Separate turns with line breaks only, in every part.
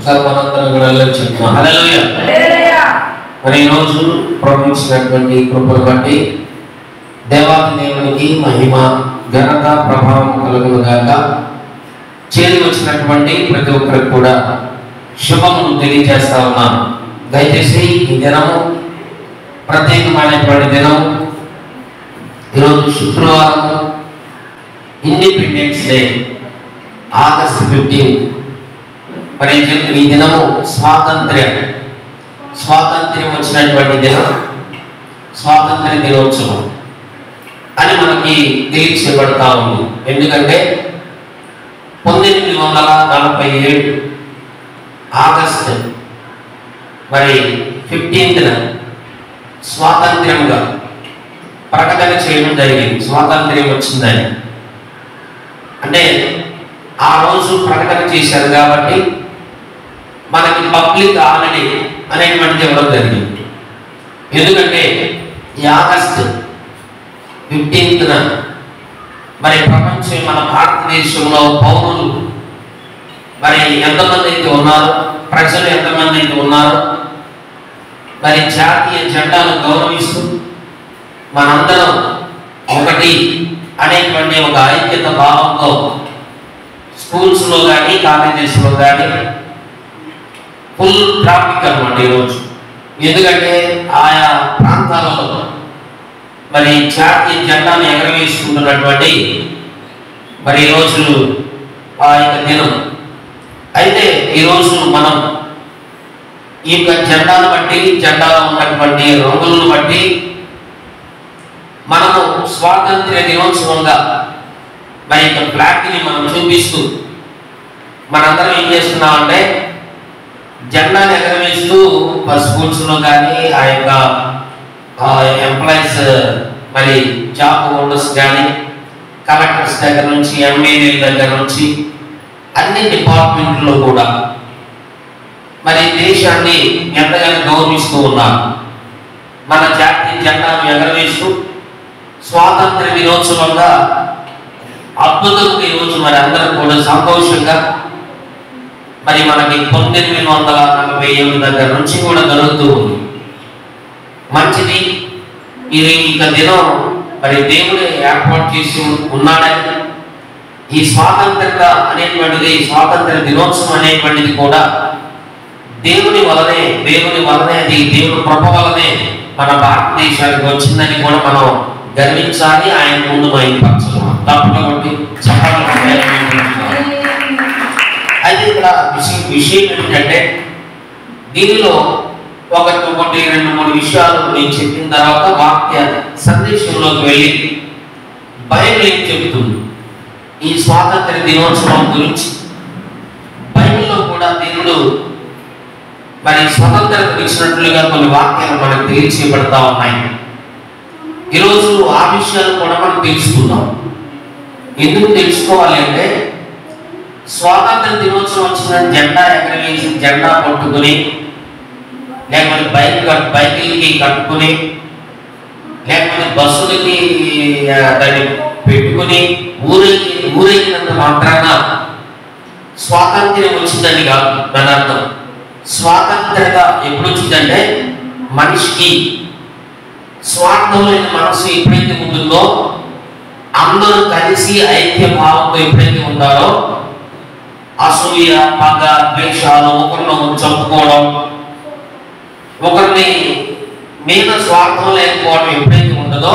ఒకసారి మనందరం కూడా చెప్తాం హల్లెలూయా. మరి ఈరోజు ప్రవహించినటువంటి కృపను బట్టి దేవాది దేవునికి మహిమ ఘనత ప్రభావం కలుగును గాక. చేరి వచ్చినటువంటి ప్రతి ఒక్కరికి కూడా శుభమును తెలియజేస్తా ఉన్నాను. దయచేసి ఈ దినము ప్రత్యేకమైనటువంటి దినం. ఈరోజు శుక్రవారం, ఇండిపెండెన్స్ డే, ఆగస్ట్ 15. మరి ఈ దినము స్వాతంత్ర్యం వచ్చినటువంటి దినం, స్వాతంత్ర్య దినోత్సవం అని మనకి తెలియచేయబడతా ఉంది. ఎందుకంటే 1947 ఆగస్టు మరి 15న స్వాతంత్ర్యంగా ప్రకటన చేయడం జరిగింది. స్వాతంత్ర్యం వచ్చిందని అంటే ఆ రోజు ప్రకటన చేశారు కాబట్టి మనకి పబ్లిక్ హాలిడే అనేటువంటిది ఇవ్వడం జరిగింది. ఎందుకంటే ఈ ఆగస్టు 15న మరి ప్రపంచం మన భారతదేశంలో పౌరులు మరి ఎంతమంది అయితే ఉన్నారు, ప్రజలు ఎంతమంది అయితే ఉన్నారు, మరి జాతీయ జెండాను గౌరవిస్తూ మనందరం ఒకటి అనేటువంటి ఒక ఐక్యత భావంతో స్కూల్స్లో కానీ కాలేజెస్లో కానీ ఫుల్ ట్రాఫిక్ అన్నమాట ఈరోజు. ఎందుకంటే ఆయా ప్రాంతాలలో మరి జాతీయ జెండాను ఎగరవేసుకుంటున్నటువంటి మరి ఈరోజు ఆ యొక్క దినం. అయితే ఈరోజు మనం ఈ యొక్క జెండాను బట్టి, జెండాలో ఉన్నటువంటి రంగులను బట్టి మనము స్వాతంత్ర్య దినోత్సవంగా మరి యొక్క ఫ్లాగ్ని మనం చూపిస్తూ మనందరం ఏం చేస్తున్నామంటే జెండాను ఎగరవేస్తూ స్కూల్స్లో కానీ ఆ యొక్క ఎంప్లాయీస్ మరి జాబ్ హోల్డర్స్ కానీ కలెక్టర్స్ దగ్గర నుంచి ఎమ్మెల్యేల దగ్గర నుంచి అన్ని డిపార్ట్మెంట్లో కూడా మరి దేశాన్ని ఎంతగానో గౌరవిస్తూ ఉన్నారు. మన జాతీయ జెండాను ఎగరవేస్తూ స్వాతంత్ర దినోత్సవంగా అద్భుతంగా ఈరోజు మరి అందరూ కూడా సంతోషంగా మరి మనకి 1947 దగ్గర నుంచి కూడా జరుగుతూ ఉంది. మంచిది. ఇది ఇక దినం మరి దేవుడే ఏర్పాటు చేసి ఉన్నాడని, ఈ స్వాతంత్రత అనేటువంటిది, స్వాతంత్ర దినోత్సవం అనేటువంటిది కూడా దేవుని వలనే అది దేవుని కృప వలనే మన భారతదేశానికి వచ్చిందని కూడా మనం గర్వించాలి. ఆయన ముందు మహిమపరచాలి. తప్పకుండా అయితే ఇక్కడ విషయం ఏంటంటే దీనిలో ఒకటి 2-3 విషయాలు నేను చెప్పిన తర్వాత వాక్య సందేశంలోకి వెళ్ళి బైబిల్ ఏం చెబుతుంది ఈ స్వాతంత్ర దినోత్సవం గురించి. బైబిల్లో కూడా దేవుడు మరి స్వతంత్రత ఇచ్చినట్లుగా కొన్ని వాక్యాలు మనకు తెలియచేయబడతా ఉన్నాయి. ఈరోజు ఆ విషయాలు కూడా మనం తెలుసుకుందాం. ఎందుకు తెలుసుకోవాలి అంటే స్వాతంత్ర దినోత్సవం వచ్చిన జెండా ఎగరవేసి, జెండా పట్టుకుని, లేకపోతే బైకులకి కట్టుకుని, లేకపోతే బస్సులకి దాన్ని పెట్టుకుని ఊరేగినంత మాత్రాన స్వాతంత్ర్యం వచ్చిందని కాదు దాని అర్థం. స్వాతంత్రత ఎప్పుడు వచ్చిందంటే మనిషికి స్వార్థమైన మనసు ఎప్పుడైతే ఉంటుందో, అందరూ కలిసి ఐక్య భావంతో ఎప్పుడైతే ఉంటారో, అసూయ, పగ, ద్వేషాలు, ఒకరినొకరు చంపుకోవడం, ఒకరిని మీద స్వార్థం లేకపోవడం ఎప్పుడైతే ఉంటుందో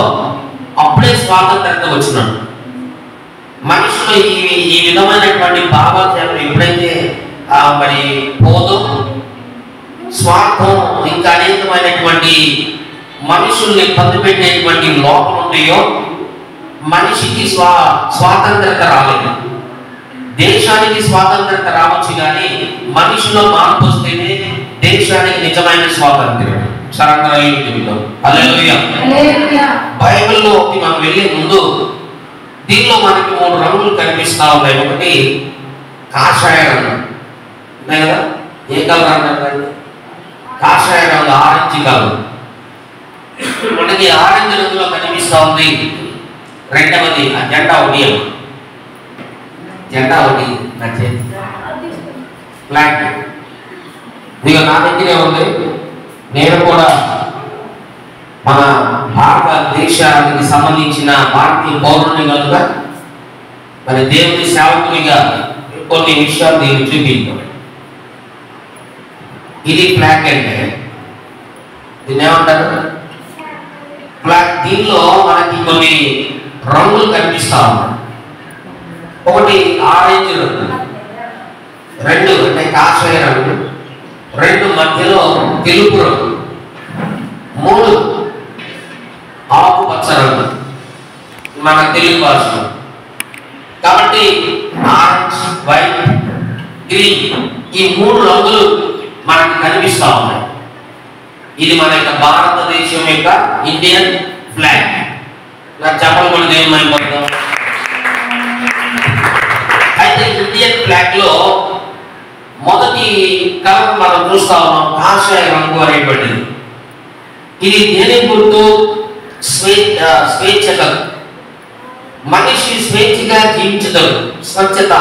అప్పుడే స్వాతంత్రత వచ్చినట్టు. మనుషులు ఈ విధమైనటువంటి భావాలు ఎప్పుడైతే మరి పోదో, స్వార్థం ఇంకా అనేకమైనటువంటి మనుషుల్ని పొందుపెట్టేటువంటి లోపం ఉంటాయో, మనిషికి స్వాతంత్రత రాలేదు. దేశానికి స్వాతంత్రత రావచ్చు కానీ మనిషిలో మార్పు వస్తేనే దేశానికి నిజమైన స్వాతంత్ర్యం. బైబిల్లోకి మనం వెళ్ళే ముందు దీనిలో మనకి 3 రంగులు కనిపిస్తా ఉన్నాయి. ఒకటి కాషాయ రంగు ఉన్నాయి కదా, ఏ కలర్ అంటారు? కాషాయ రంగు, ఆరెంజ్ కలర్ మనకి ఆరెంజ్ రంగులో కనిపిస్తా ఉంది. రెండవది ఆ జెండా ఒకటి నచ్చేది ఫ్లాగ్. ఇక నా దగ్గరే ఉంది. నేను కూడా మన భారతదేశానికి సంబంధించిన భారతీయ పౌరుని కనుక మరి దేవుని సేవకునిగా కొన్ని విషయాలు నేను చూపించాను. ఇది ఫ్లాగ్ అంటే దీన్ని ఏమంటారు? ఫ్లాగ్. దీనిలో మనకి కొన్ని రంగులు కనిపిస్తా ఉన్నాయి. ఒకటి ఆరెంజ్ రంగు, రెండు అంటే కాషాయ రంగు, రెండు మధ్యలో తెలుపు రంగు, మూడు ఆకుపచ్చ రంగు మన తెలుగు భాషలో. కాబట్టి ఆరెంజ్, వైట్, గ్రీన్ ఈ మూడు రంగులు మనకి కనిపిస్తా ఉన్నాయి. ఇది మన యొక్క భారతదేశం యొక్క ఇండియన్ ఫ్లాగ్. నాకు చెప్పడం కూడా ఏమైపోతాం. అయితే ఇండియన్ ఫ్లాగ్ లో మొదటి కలర్ మనం చూస్తా ఉన్నాం, కాషాయ రంగు అనేటువంటిది. ఇది దేని గుర్తు? స్వేచ్ఛ. మనిషి స్వేచ్ఛగా జీవించగలరు. స్వచ్ఛత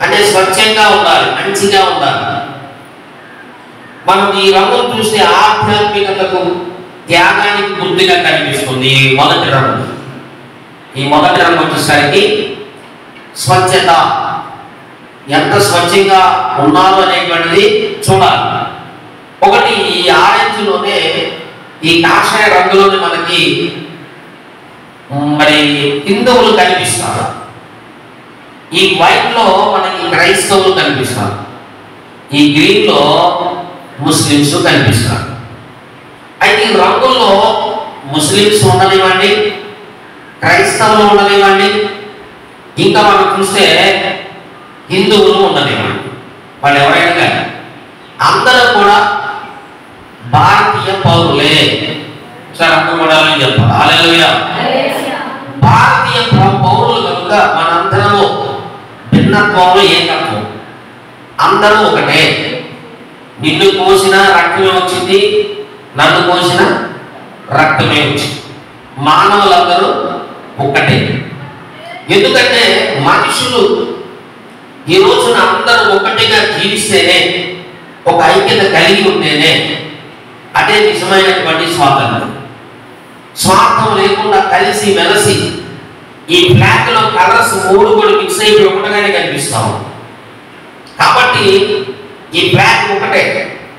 అంటే స్వచ్ఛంగా ఉండాలి, మంచిగా ఉండాలి. మనం ఈ రంగును చూస్తే ఆధ్యాత్మికతకు, త్యాగానికి గుర్తుగా కనిపిస్తుంది ఈ మొదటి రంగు. ఈ మొదటి రంగు వచ్చేసరికి స్వచ్ఛత, ఎంత స్వచ్ఛంగా ఉన్నారు అనేటువంటిది చూడాలి. ఒకటి ఈ ఆరెంజ్ లోనే, ఈ కాషాయ రంగులోనే మనకి మరి హిందువులు కనిపిస్తారు. ఈ వైట్ లో మనకి క్రైస్తవులు కనిపిస్తారు. ఈ గ్రీన్ లో ముస్లిమ్స్ కనిపిస్తారు. అయితే ఈ రంగుల్లో ముస్లిమ్స్ ఉండనివ్వండి, క్రైస్తవులు ఉండనివ్వండి, ఇంకా మనం చూస్తే హిందువులు ఉండనివ్వండి, వాళ్ళు ఎవరైనా కానీ అందరూ కూడా భారతీయ పౌరులే. సార్ అందరూ కూడా చెప్పాలి. హల్లెలూయా. భారతీయ పౌరులు కనుక మనందరము భిన్నత్వంలో ఏకత్వం, అందరూ ఒకటే. నిన్ను కోసిన రక్తమే వచ్చింది, నన్ను కోసిన రక్తమే వచ్చింది. మానవులందరూ ఒకటే. ఎందుకంటే మనుషులు ఈ రోజున అందరూ ఒకటిగా జీవిస్తేనే, ఒక ఐక్యత కలిగి ఉంటేనే అదే నిజమైనటువంటి స్వాతంత్రం. స్వార్థం లేకుండా కలిసి మెలిసి ఈ ఫ్లాగ్ లో కలర్స్ మూడు కూడా మిక్స్ అయిపోయి ఒకటిగానే కనిపిస్తాము. కాబట్టి ఈ ఫ్లాగ్ ఒకటే,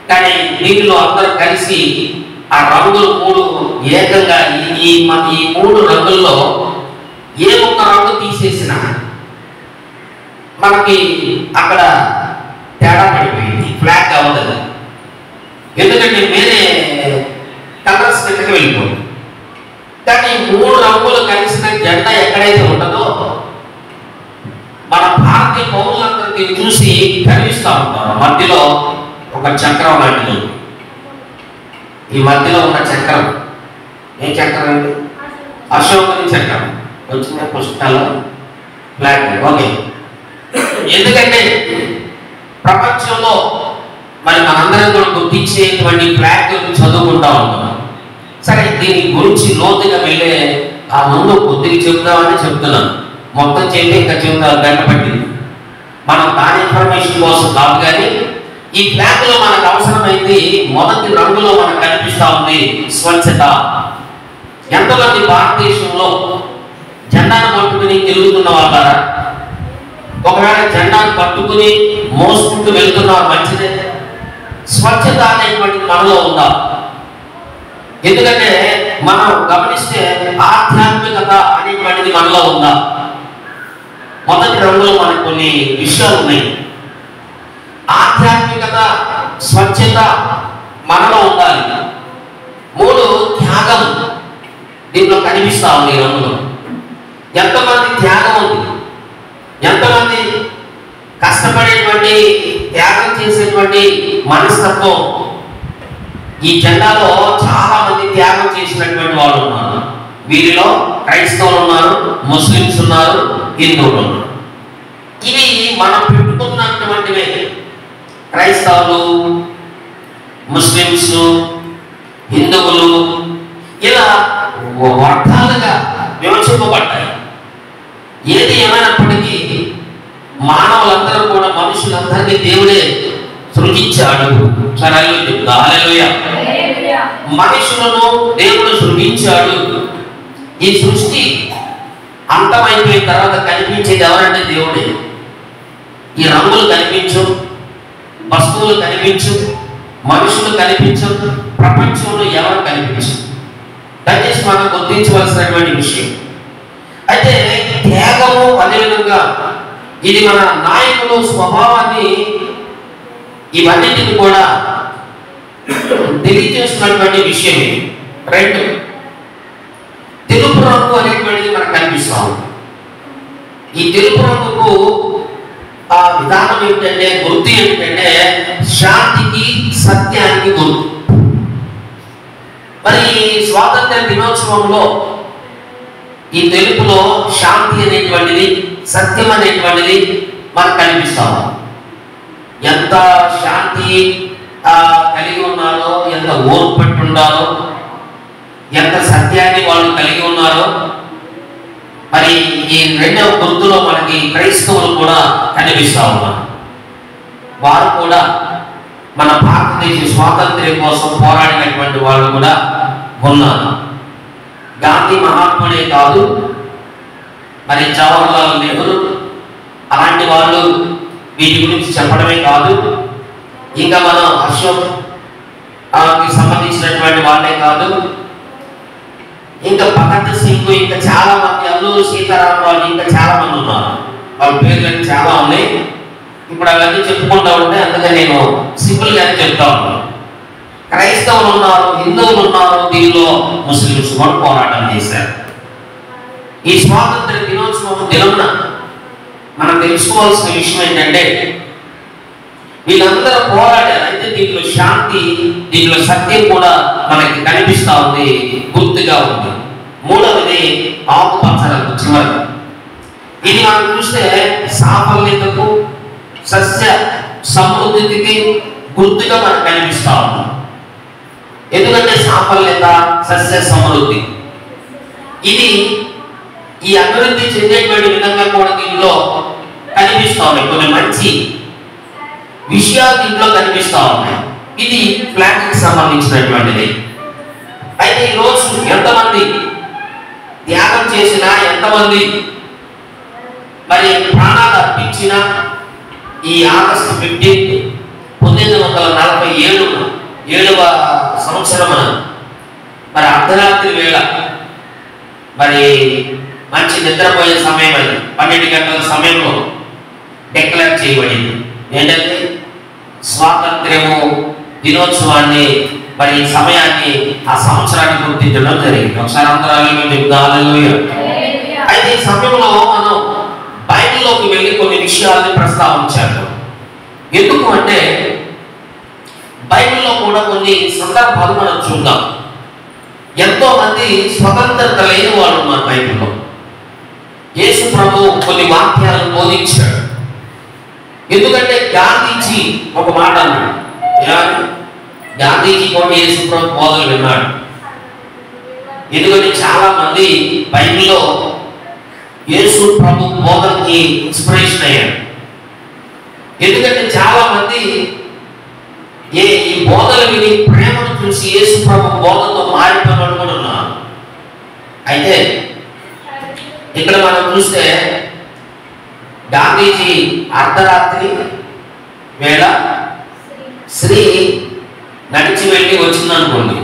కానీ దీనిలో అందరూ కలిసి ఆ రంగులు మూడు ఏకంగా ఈ మూడు రంగుల్లో ఏ ఒక్క రంగు తీసేసినా మనకి అక్కడ తేడా పడిపోయింది, ఫ్లాగ్ అవ్వదు. ఎందుకంటే వేరే కలర్స్ దగ్గరికి వెళ్ళిపోయింది. కానీ మూడు రంగులు కలిసిన జెండా ఎక్కడైతే ఉంటుందో మన భారతీయ పౌరులందరికీ చూసి గర్విస్తూ ఉంటారు. మధ్యలో ఒక చక్రం లాంటిది. ఈ మధ్యలో ఉన్న చక్రం ఏ చక్రం అండి? అశోకుని చక్రం. వచ్చిన పుస్తకాల్లో ఫ్లాగ్. ఓకే. ఎందుకంటే ప్రపంచంలో మరి మనందరం కూడా గుర్తించేటువంటి ఫ్లాగ్ చదువుకుంటా ఉంటాం. సరే, దీని గురించి లోతుగా వెళ్ళే ఆ ముందు కొద్దిగా చెబుదామని చెప్తున్నాను. మొత్తం చెప్పి ఇంకా చెబుతా గంట పట్టింది. మనం దాని ఇన్ఫర్మేషన్ కోసం కాదు, కానీ ఈ ఫ్లాగ్ లో మనకు అవసరమైంది మొదటి రంగులో మనకు కనిపిస్తా ఉంది స్వచ్ఛత. ఎంతమంది భారతదేశంలో జెండాను పట్టుకుని తిరుగుతున్న వాళ్ళ, ఒకవేళ జెండాను పట్టుకుని మోసుకుంటూ వెళ్తున్నారు, మంచిదే. స్వచ్ఛత అనేటువంటిది మనలో ఉందా? ఎందుకంటే మనం గమనిస్తే ఆధ్యాత్మికత అనేటువంటిది మనలో ఉందా? మొదటి రంగులో మనకు కొన్ని విషయాలు ఉన్నాయి. ఆధ్యాత్మికత, స్వచ్ఛత మనలో ఉండాలి. మూడు, త్యాగం దీంట్లో కనిపిస్తా ఉంది ఈ రంగులో. ఎంతమంది త్యాగం ఉంది, ఎంతమంది కష్టపడేటువంటి, త్యాగం చేసేటువంటి మనస్తత్వం. ఈ జెండాలో చాలా మంది త్యాగం చేసినటువంటి వాళ్ళు ఉన్నారు. వీరిలో క్రైస్తవులు ఉన్నారు, ముస్లిమ్స్ ఉన్నారు, హిందువులు ఉన్నారు. ఇవి మనం పెట్టుకున్నటువంటివే. క్రైస్తవులు, ముస్లిమ్స్, హిందువులు ఇలా వర్గాలుగా విమర్శింపబడ్డాయి. ఏది ఏమైనప్పటికీ మానవులందరూ కూడా, మనుషులందరినీ దేవుడే సృజించాడు. హల్లెలూయా. మనుషులను దేవుడు సృజించాడు. ఈ సృష్టి అంతమైపోయిన తర్వాత కనిపించేది ఎవరంటే దేవుడే. ఈ రంగులు కనిపించు, వస్తువులు కనిపించు, మనుషులు కనిపించు, ప్రపంచంలో ఎవరు కనిపించు. దయచేసి మనం గుర్తించవలసినటువంటి విషయం. అయితే త్యాగము అదేవిధంగా ఇది మన నాయకులు స్వభావాన్ని ఇవన్నిటిని కూడా తెలియజేస్తున్నటువంటి విషయం. రెండు, తెలుపు రంగు అనేటువంటిది మనకు కనిపిస్తా ఉంది. ఈ తెలుపు రంగుకు ఆ విధానం ఏమిటంటే, గుర్తు ఏమిటంటే శాంతికి, సత్యానికి గుర్తు. మరి స్వాతంత్ర దినోత్సవంలో ఈ తెలుపులో శాంతి అనేటువంటిది, సత్యం అనేటువంటిది మనకు కనిపిస్తాము. ఎంత శాంతి కలిగి ఉన్నారో, ఎంత ఓర్పు పెట్టున్నారో, ఎంత సత్యాన్ని వాళ్ళు కలిగి ఉన్నారో. మరి ఈ రెండవ గుర్తులో మనకి క్రైస్తవులు కూడా కనిపిస్తా ఉన్నారు. వారు కూడా మన భారతదేశ స్వాతంత్ర్యం కోసం పోరాడినటువంటి వాళ్ళు కూడా ఉన్నారు. గాంధీ మహాత్ముడే కాదు, మరి జవహర్లాల్ నెహ్రూ అలాంటి వాళ్ళు వీటి గురించి చెప్పడమే కాదు, ఇంకా మనం అశోక్ సంబంధించినటువంటి వాళ్ళే కాదు, ఇంకా భగత్ సింగ్, ఇంకా చాలా మంది, అల్లూరి సీతారామరాజు, ఇంకా చాలా మంది ఉన్నారు. వాళ్ళ పేర్లు చాలా ఉన్నాయి. ఇప్పుడు అవన్నీ చెప్పుకుంటా ఉంటే అందుకని నేను సింపుల్ గానే చెప్తా ఉన్నాను. క్రైస్తవులు ఉన్నారు, హిందువులు ఉన్నారు, దీనిలో ముస్లింస్ కూడా పోరాటం చేశారు. ఈ స్వాతంత్ర దినోత్సవం దినమున మనం తెలుసుకోవాల్సిన విషయం ఏంటంటే వీళ్ళందరూ పోరాడారు. అయితే దీంట్లో శాంతి, దీంట్లో సత్యం కూడా మనకి కనిపిస్తా ఉంది, గుర్తుగా ఉంది. మూడవది ఆకుపచ్చ రంగు చివరి. ఇది మనం చూస్తే సాఫల్యతకు, సస్య సమృద్ధికి గుర్తుగా మనకు కనిపిస్తా ఉంది. ఎందుకంటే సాఫల్యత, సస్య సమృద్ధి ఇది ఈ అభివృద్ధి చెందేటువంటి విధంగా కూడా దీనిలో కనిపిస్తా ఉన్నాయి. కొన్ని మంచి విషయాలు దీంట్లో కనిపిస్తా ఉన్నాయి. ఇది ఫ్లాగ్కి సంబంధించినటువంటిది. అయితే ఈరోజు ఎంతమంది త్యాగం చేసినా, ఎంతమంది మరి ప్రాణాలు అర్పించినా ఈ ఆగస్టు 15 1947వ సంవత్సరమున మరి అర్ధరాత్రి వేళ మరి మంచి నిద్రపోయే సమయం, అది 12 గంటల సమయంలో డిక్లేర్ చేయబడింది. ఏంటంటే స్వాతంత్ర్యము దినోత్సవాన్ని, మరి ఈ సమయాన్ని, ఆ సంవత్సరాన్ని గుర్తించడం జరిగింది. ఒకసారి అందరూ చెప్తారు. అయితే ఈ సమయంలో మనం బైబిల్లోకి వెళ్ళి కొన్ని విషయాల్ని ప్రస్తావించారు. ఎందుకు అంటే బైబిల్లో కూడా కొన్ని సందర్భాలు మనం చూద్దాం. ఎంతో మంది స్వతంత్రత లేని వాళ్ళు ఉన్నారు బైబిల్లో. యేసు ప్రభు కొన్ని వాక్యాలను బోధించాడు. ఎందుకంటే గాంధీజీ ఒక మాట అన్నాడు. గాంధీజీ కూడా యేసు ప్రభు బోధలు విన్నాడు. ఎందుకంటే చాలా మంది బైబిల్లో యేసు ప్రభు బోధనకి ఇన్స్పిరేషన్ అయ్యాడు. ఎందుకంటే చాలా మంది ఈ బోధలు విని ప్రేమను చూసి యేసు ప్రభు బోధనతో మారిపోయిన కూడా ఉన్నారు. అయితే ఇక్కడ మనం చూస్తే గాంధీజీ అర్ధరాత్రి వేళ స్త్రీ నడిచి వెళ్ళి వచ్చిందనుకోండి,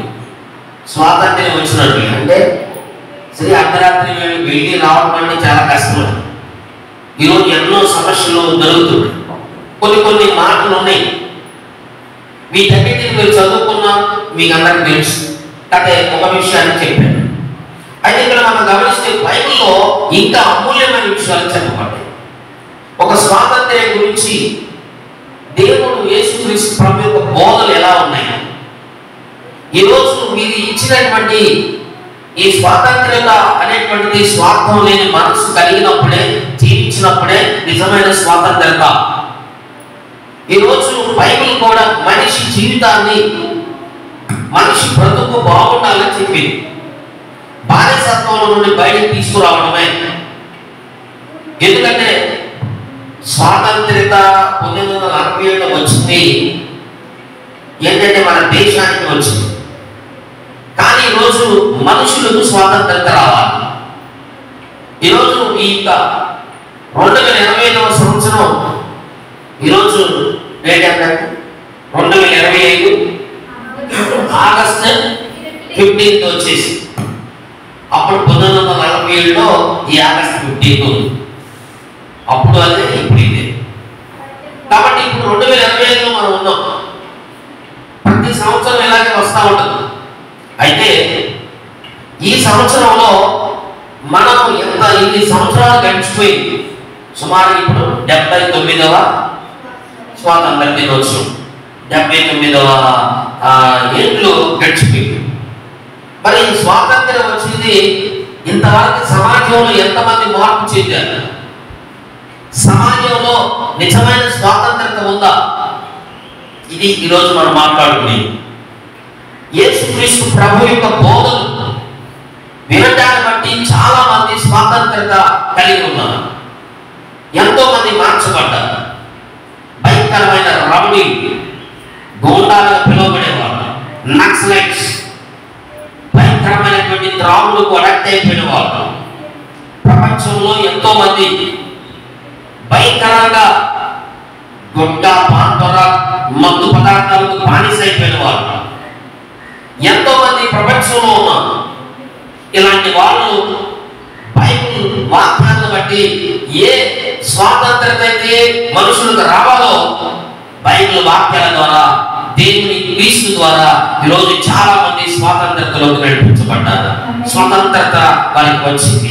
స్వాతంత్ర్యం వచ్చినట్టు. అంటే స్త్రీ అర్ధరాత్రి వెళ్ళి రావడం అంటే చాలా కష్టం. ఈరోజు ఎన్నో సమస్యలు జరుగుతున్నాయి. కొన్ని మాటలు ఉన్నాయి. వీటన్నిటిని మీరు చదువుకున్నా మీకు అందరికి తెలుసు. అయితే ఒక విషయాన్ని చెప్పాను. అయితే ఇక్కడ మనం గమనిస్తే బైబిల్లో ఇంకా అమూల్యమైన విషయాలు చెప్పబడ్డాయి. ఒక స్వాతంత్ర్యం గురించి దేవుడు యేసుక్రీస్తు ప్రభు యొక్క బోధలు ఎలా ఉన్నాయి. ఈరోజు మీరు ఇచ్చినటువంటి ఈ స్వాతంత్ర్యత అనేటువంటిది స్వార్థం లేని మనసు కలిగినప్పుడే, జీవించినప్పుడే నిజమైన స్వాతంత్ర్యత. ఈరోజు బైబిల్ కూడా మనిషి జీవితాన్ని, మనిషి బ్రతుకు బాగుండాలని చెప్పింది. బానిసత్వంలో నుండి బయటకు తీసుకురావడమే. ఎందుకంటే స్వాతంత్ర్యత 1947లో వచ్చింది ఏంటంటే మన దేశానికి వచ్చింది. కానీ ఈరోజు మనుషులకు స్వాతంత్రత రావాలి. ఈరోజు ఈ 2025వ సంవత్సరం ఈరోజు డేట్ ఎంత? 2025 ఆగస్టు 15 వచ్చేసి. అప్పుడు 1947లో ఈ ఆగస్టు 15 ఉంది. అప్పుడు అదే, ఇప్పుడు ఇదే. కాబట్టి ఇప్పుడు 2025లో మనం ఉన్నాం. ప్రతి సంవత్సరం ఇలాగే వస్తూ ఉంటుంది. అయితే ఈ సంవత్సరంలో మనం ఇన్ని సంవత్సరాలు గడిచిపోయింది. సుమారు ఇప్పుడు 79వ స్వాతంత్ర దినోత్సవం, 79వ ఏళ్ళు గడిచిపోయింది. మరి స్వాతంత్ర్యం వచ్చింది, ఇంతవరకు సమాజంలో ఎంతమంది మార్పు చెందారు? సమాజంలో నిజమైన స్వాతంత్రత ఉందా? ఇది ఈరోజు మనం మాట్లాడుకునేది. యేసుక్రీస్తు ప్రభు యొక్క బోధలు వినడాన్ని బట్టి చాలా మంది స్వాతంత్రత కలిగి ఉన్నారు. ఎంతో మంది మార్చబడ్డారు. భయంకరమైన రౌడీ గోండాలుగా పిలువబడేవాళ్ళు, నక్సలైట్స్, భయంకరమైనటువంటి త్రాగుడుకు అడక్ట్ అయిపోయిన వాళ్ళు, ప్రపంచంలో ఎంతో మంది భయంకరంగా గుట్ట, పాన్పర, మత్తు పదార్థాలకు బానిసైపోయిన వాళ్ళు ఎంతో మంది ప్రపంచంలో ఉన్నారు. ఇలాంటి వాళ్ళు బైబిల్ వాక్యాలను బట్టి ఏ స్వాతంత్రత అయితే మనుషులకు రావాలో బైబిల్ వాక్యాల ద్వారా, దేవుని క్రీస్తు ద్వారా ఈరోజు చాలా మంది స్వాతంత్రతలోకి నడిపించబడ్డారు. స్వతంత్రత వారికి వచ్చింది.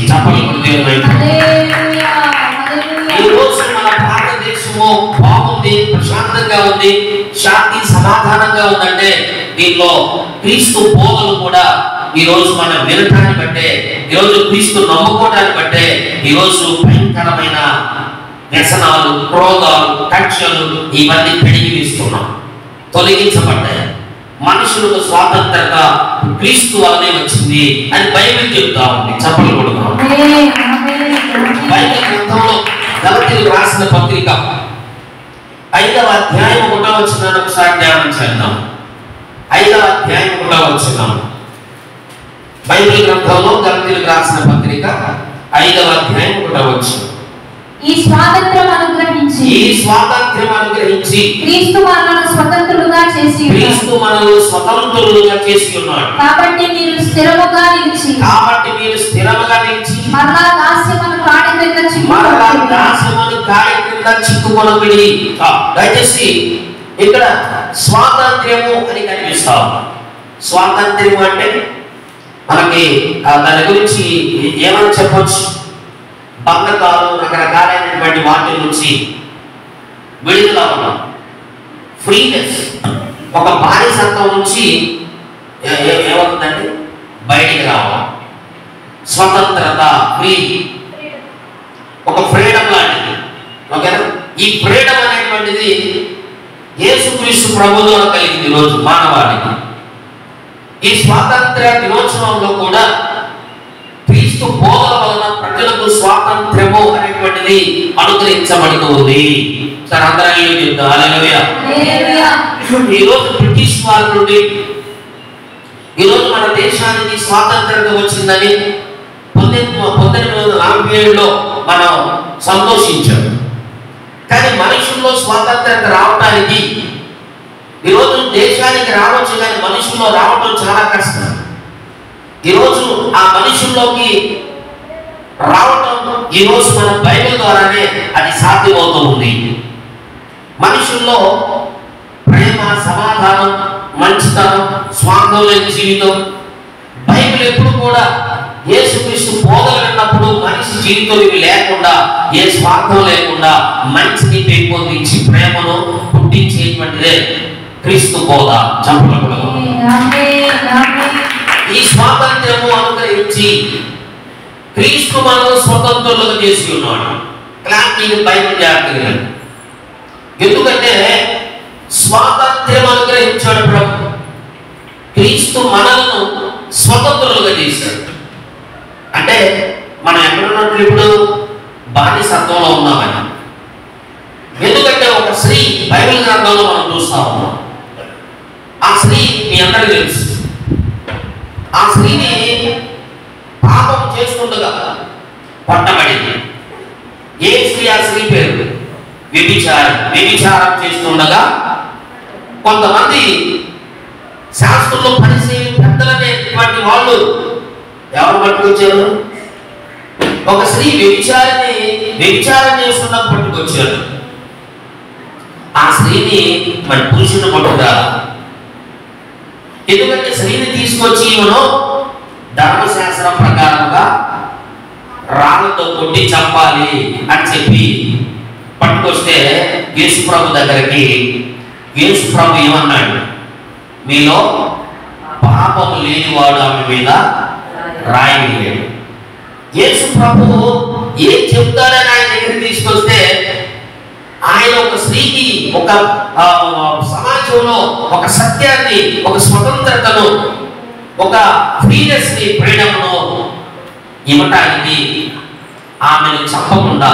ఈ రోజు మన భారతదేశము బాగుంది, ప్రశాంతంగా ఉంది, శాంతి సమాధానంగా ఉందంటే దీనిలో క్రీస్తు బోధలు కూడా ఈరోజు మనం వినటాన్ని బట్టే, ఈరోజు క్రీస్తు నమ్ముకోవటాన్ని బట్టే ఈరోజు భయంకరమైన వ్యసనాలు, క్రోధాలు, కక్షలు ఇవన్నీ పెరిగిస్తున్నాం, తొలగించబడ్డాయి. మనుషులకు స్వాతంత్రత క్రీస్తు వల్లనే వచ్చింది అని బైబిల్ చెప్తా ఉంది. చప్పట్లు కొడుతున్నాం. బైబిల్ గ్రంథంలో గలతీయులకు రాసిన పత్రిక 5వ అధ్యాయం 1వ వచనాన్ని ఒకసారి ధ్యానం చేద్దాం. 5వ అధ్యాయం 1వ వచనం బైబిల్ గ్రంథంలో గలతీయులకు రాసిన పత్రిక 5వ అధ్యాయం 1వ వచనం.
ఈ స్వాతంత్ర్యం అనుగ్రహించి
క్రీస్తు మనల్ని స్వతంత్రులుగా చేసి ఉన్నాడు.
కాబట్టి మీరు స్థిరముగా నిలిచి మరలా దాస్యమును కాడి క్రింద
చిక్కుకొనబడి. దయచేసి ఇక్కడ స్వాతంత్ర్యము అని కనిపిస్తాం. స్వాతంత్ర్యము అంటే మనకి దాని గురించి ఏమని చెప్పొచ్చు? బంధకాలు, రకరకాలైనటువంటి వాటి నుంచి విడుదల అవ్వడం, ఫ్రీనెస్. ఒక బానిసత్వం నుంచి ఏమవుతుందంటే బయటికి రావడం, స్వతంత్రత, ఫ్రీ, ఒక ఫ్రీడమ్ లాంటిది. ఓకేనా? ఈ ఫ్రీడమ్ అనేటువంటిది యేసుక్రీస్తు ప్రభు ద్వారా కలిగింది ఈరోజు మానవాళికి. ఈ స్వాతంత్ర దినోత్సవంలో కూడా క్రీస్తు బోధన వలన ప్రజలకు స్వాతంత్ర్యము అనేటువంటిది అనుగ్రహించబడుతుంది. సార్ అందరూ హల్లెలూయా. ఈరోజు బ్రిటిష్ వారి నుండి ఈరోజు మన దేశానికి స్వాతంత్రత వచ్చిందని 1947లో మనం సంతోషించాం. కానీ మనుషుల్లో స్వాతంత్రత రావడానికి ఈరోజు దేశానికి రావచ్చు, కానీ మనుషుల్లో రావడం చాలా కష్టం. ఈరోజు ఆ మనుషుల్లోకి రావటం ఈరోజు మన బైబిల్ ద్వారానే అది సాధ్యమవుతూ ఉంది. మనుషుల్లో ప్రేమ, సమాధానం, మంచితనం, స్వార్థం లేని జీవితం. బైబిల్ ఎప్పుడు కూడా యేసుక్రీస్తు బోధలు విన్నప్పుడు మనిషి జీవితం ఇవి లేకుండా, ఏ స్వార్థం లేకుండా మంచిని పెంపొందించి ప్రేమను పుట్టించేటువంటిదే క్రీస్తు బోధ. చంపకూడదు. ఈ స్వాతంత్ర్యము అనుగ్రహించి క్రీస్తు మనల్ని స్వతంత్రులుగా చేసి ఉన్నాడు. క్లాంపింగ్ బైబిల్ జాగ్రత్తగా. ఎందుకంటే స్వాతంత్ర్యం అనుగ్రహించాడు ప్రభు. క్రీస్తు మనల్ని స్వతంత్రులుగా చేశాడు. అంటే మనం ఎక్కడున్నట్లు ఇప్పుడు బానిసత్వంలో ఉన్నామని. ఎందుకంటే ఒక స్త్రీ బైబిల్ గ్రంథంలో మనం చూస్తా ఉన్నాం. ఆ స్త్రీ మీ అందరికీ తెలుసు. ఆ స్త్రీని పాపం చేసుకుండగా పట్టబడింది. ఏ స్త్రీ? ఆ స్త్రీ పేరు వ్యభిచారం చేస్తుండగా కొంతమంది శాస్త్రంలో పరిశీలి పెద్దలనేటువంటి వాళ్ళు ఎవరు పట్టుకొచ్చారు? ఒక స్త్రీ వ్యభిచారం చేస్తున్నా పట్టుకొచ్చారు. ఆ స్త్రీని మరి పురుషుని పట్టుకురా. ఎందుకంటే స్త్రీని తీసుకొచ్చి మనం ధర్మశాస్త్రం ప్రకారంగా రాళ్ళతో కొట్టి చంపాలి అని చెప్పి పట్టుకొస్తే యేసుప్రభు దగ్గరికి యేసుప్రభు ఏమన్నాడు? మీలో పాపము లేనివాడు ఆమె మీద రాయి వేయలేడు. యేసుప్రభు ఏం చెప్తారని ఆయన దగ్గరికి తీసుకొస్తే ఆయన ఒక స్త్రీకి ఒక సమాజంలో ఒక సత్యాన్ని, ఒక స్వతంత్రతను, ఒక ఫ్రీనెస్ ని, ఫ్రీడమ్ను ఇవ్వటానికి ఆమెను చంపకుండా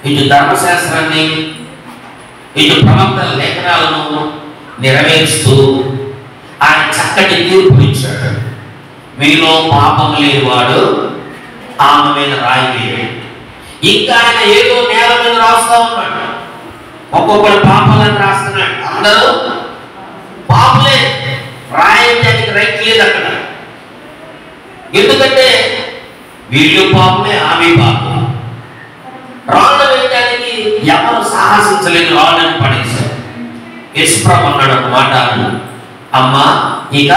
ఇటు ధర్మశాస్త్రాన్ని ఇటు ప్రవక్తల లేఖనాలను నెరవేరుస్తూ ఆయన చక్కటి తీర్పు ఇచ్చాడు. మీలో పాపం లేనివాడు ఆమె మీద రాయి వేయడు. ఇంకా ఆయన ఏదో నేల మీద రాస్తా ఉన్నాడు. ఒక్కొక్కరు పాపాలను రాస్తున్నాడు. అందరూ పాపులే, రాయడానికి రైట్ లేదు అక్కడ. ఎందుకంటే వీళ్ళు పాపమే, ఆమె పాపం. రాళ్ళ వేయడానికి ఎవరు సాహసించలేదు, రాళ్ళని పడేశారు. యేసుప్రభు అన్నాడు ఒక మాట, అమ్మా ఇక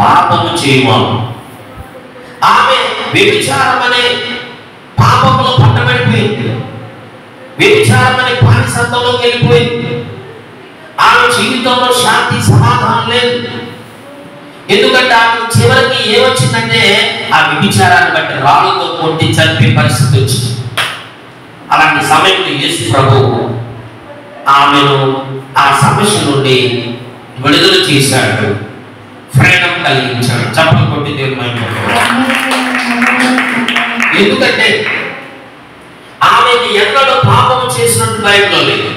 పాపము చేయమాను. ఆమె వ్యభిచారం అనే పాపములో పట్టబడిపోయింది. వ్యభిచారం అనే బానిసత్వంలోకి వెళ్ళిపోయింది. ఆమె జీవితంలో శాంతి సమాధానం లేదు. ఎందుకంటే ఆమె చివరికి ఏమొచ్చిందంటే ఆ వ్యభిచారాన్ని బట్టి రాళ్ళతో కొట్టి చంపే పరిస్థితి వచ్చింది. అలాంటి సమయంలో యేసు ప్రభు ఆమెను ఆ సమస్య నుండి విడుదల చేశాడు, ఫ్రీడమ్ కలిగించాడు. చప్పలు కొట్టి దేవుని. ఎందుకంటే ఆమెకి ఎన్నడూ పాపము చేసినట్టు బైబిల్లో లేదు.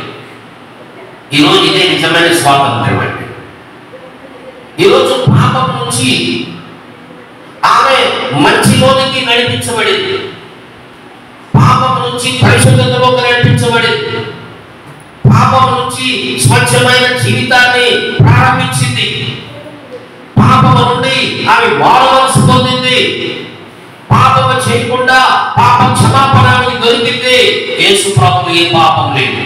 ఈరోజు ఇదే నిజమైన స్వాతంత్ర్యం అండి. ఈరోజు పాపం నుంచి ఆమె మంచిలోనికి నడిపించబడింది. పాపం నుంచి పరిశుద్ధతలోకి నడిపించబడింది. పాపం నుంచి స్వచ్ఛమైన జీవితాన్ని ప్రారంభించింది. పాపం నుండి ఆమె మారవలసి పొందింది. పాపము చేయకుండా పాప క్షమాపణకి దొరికింది. యేసు ప్రభువు ఏ పాపం లేదు.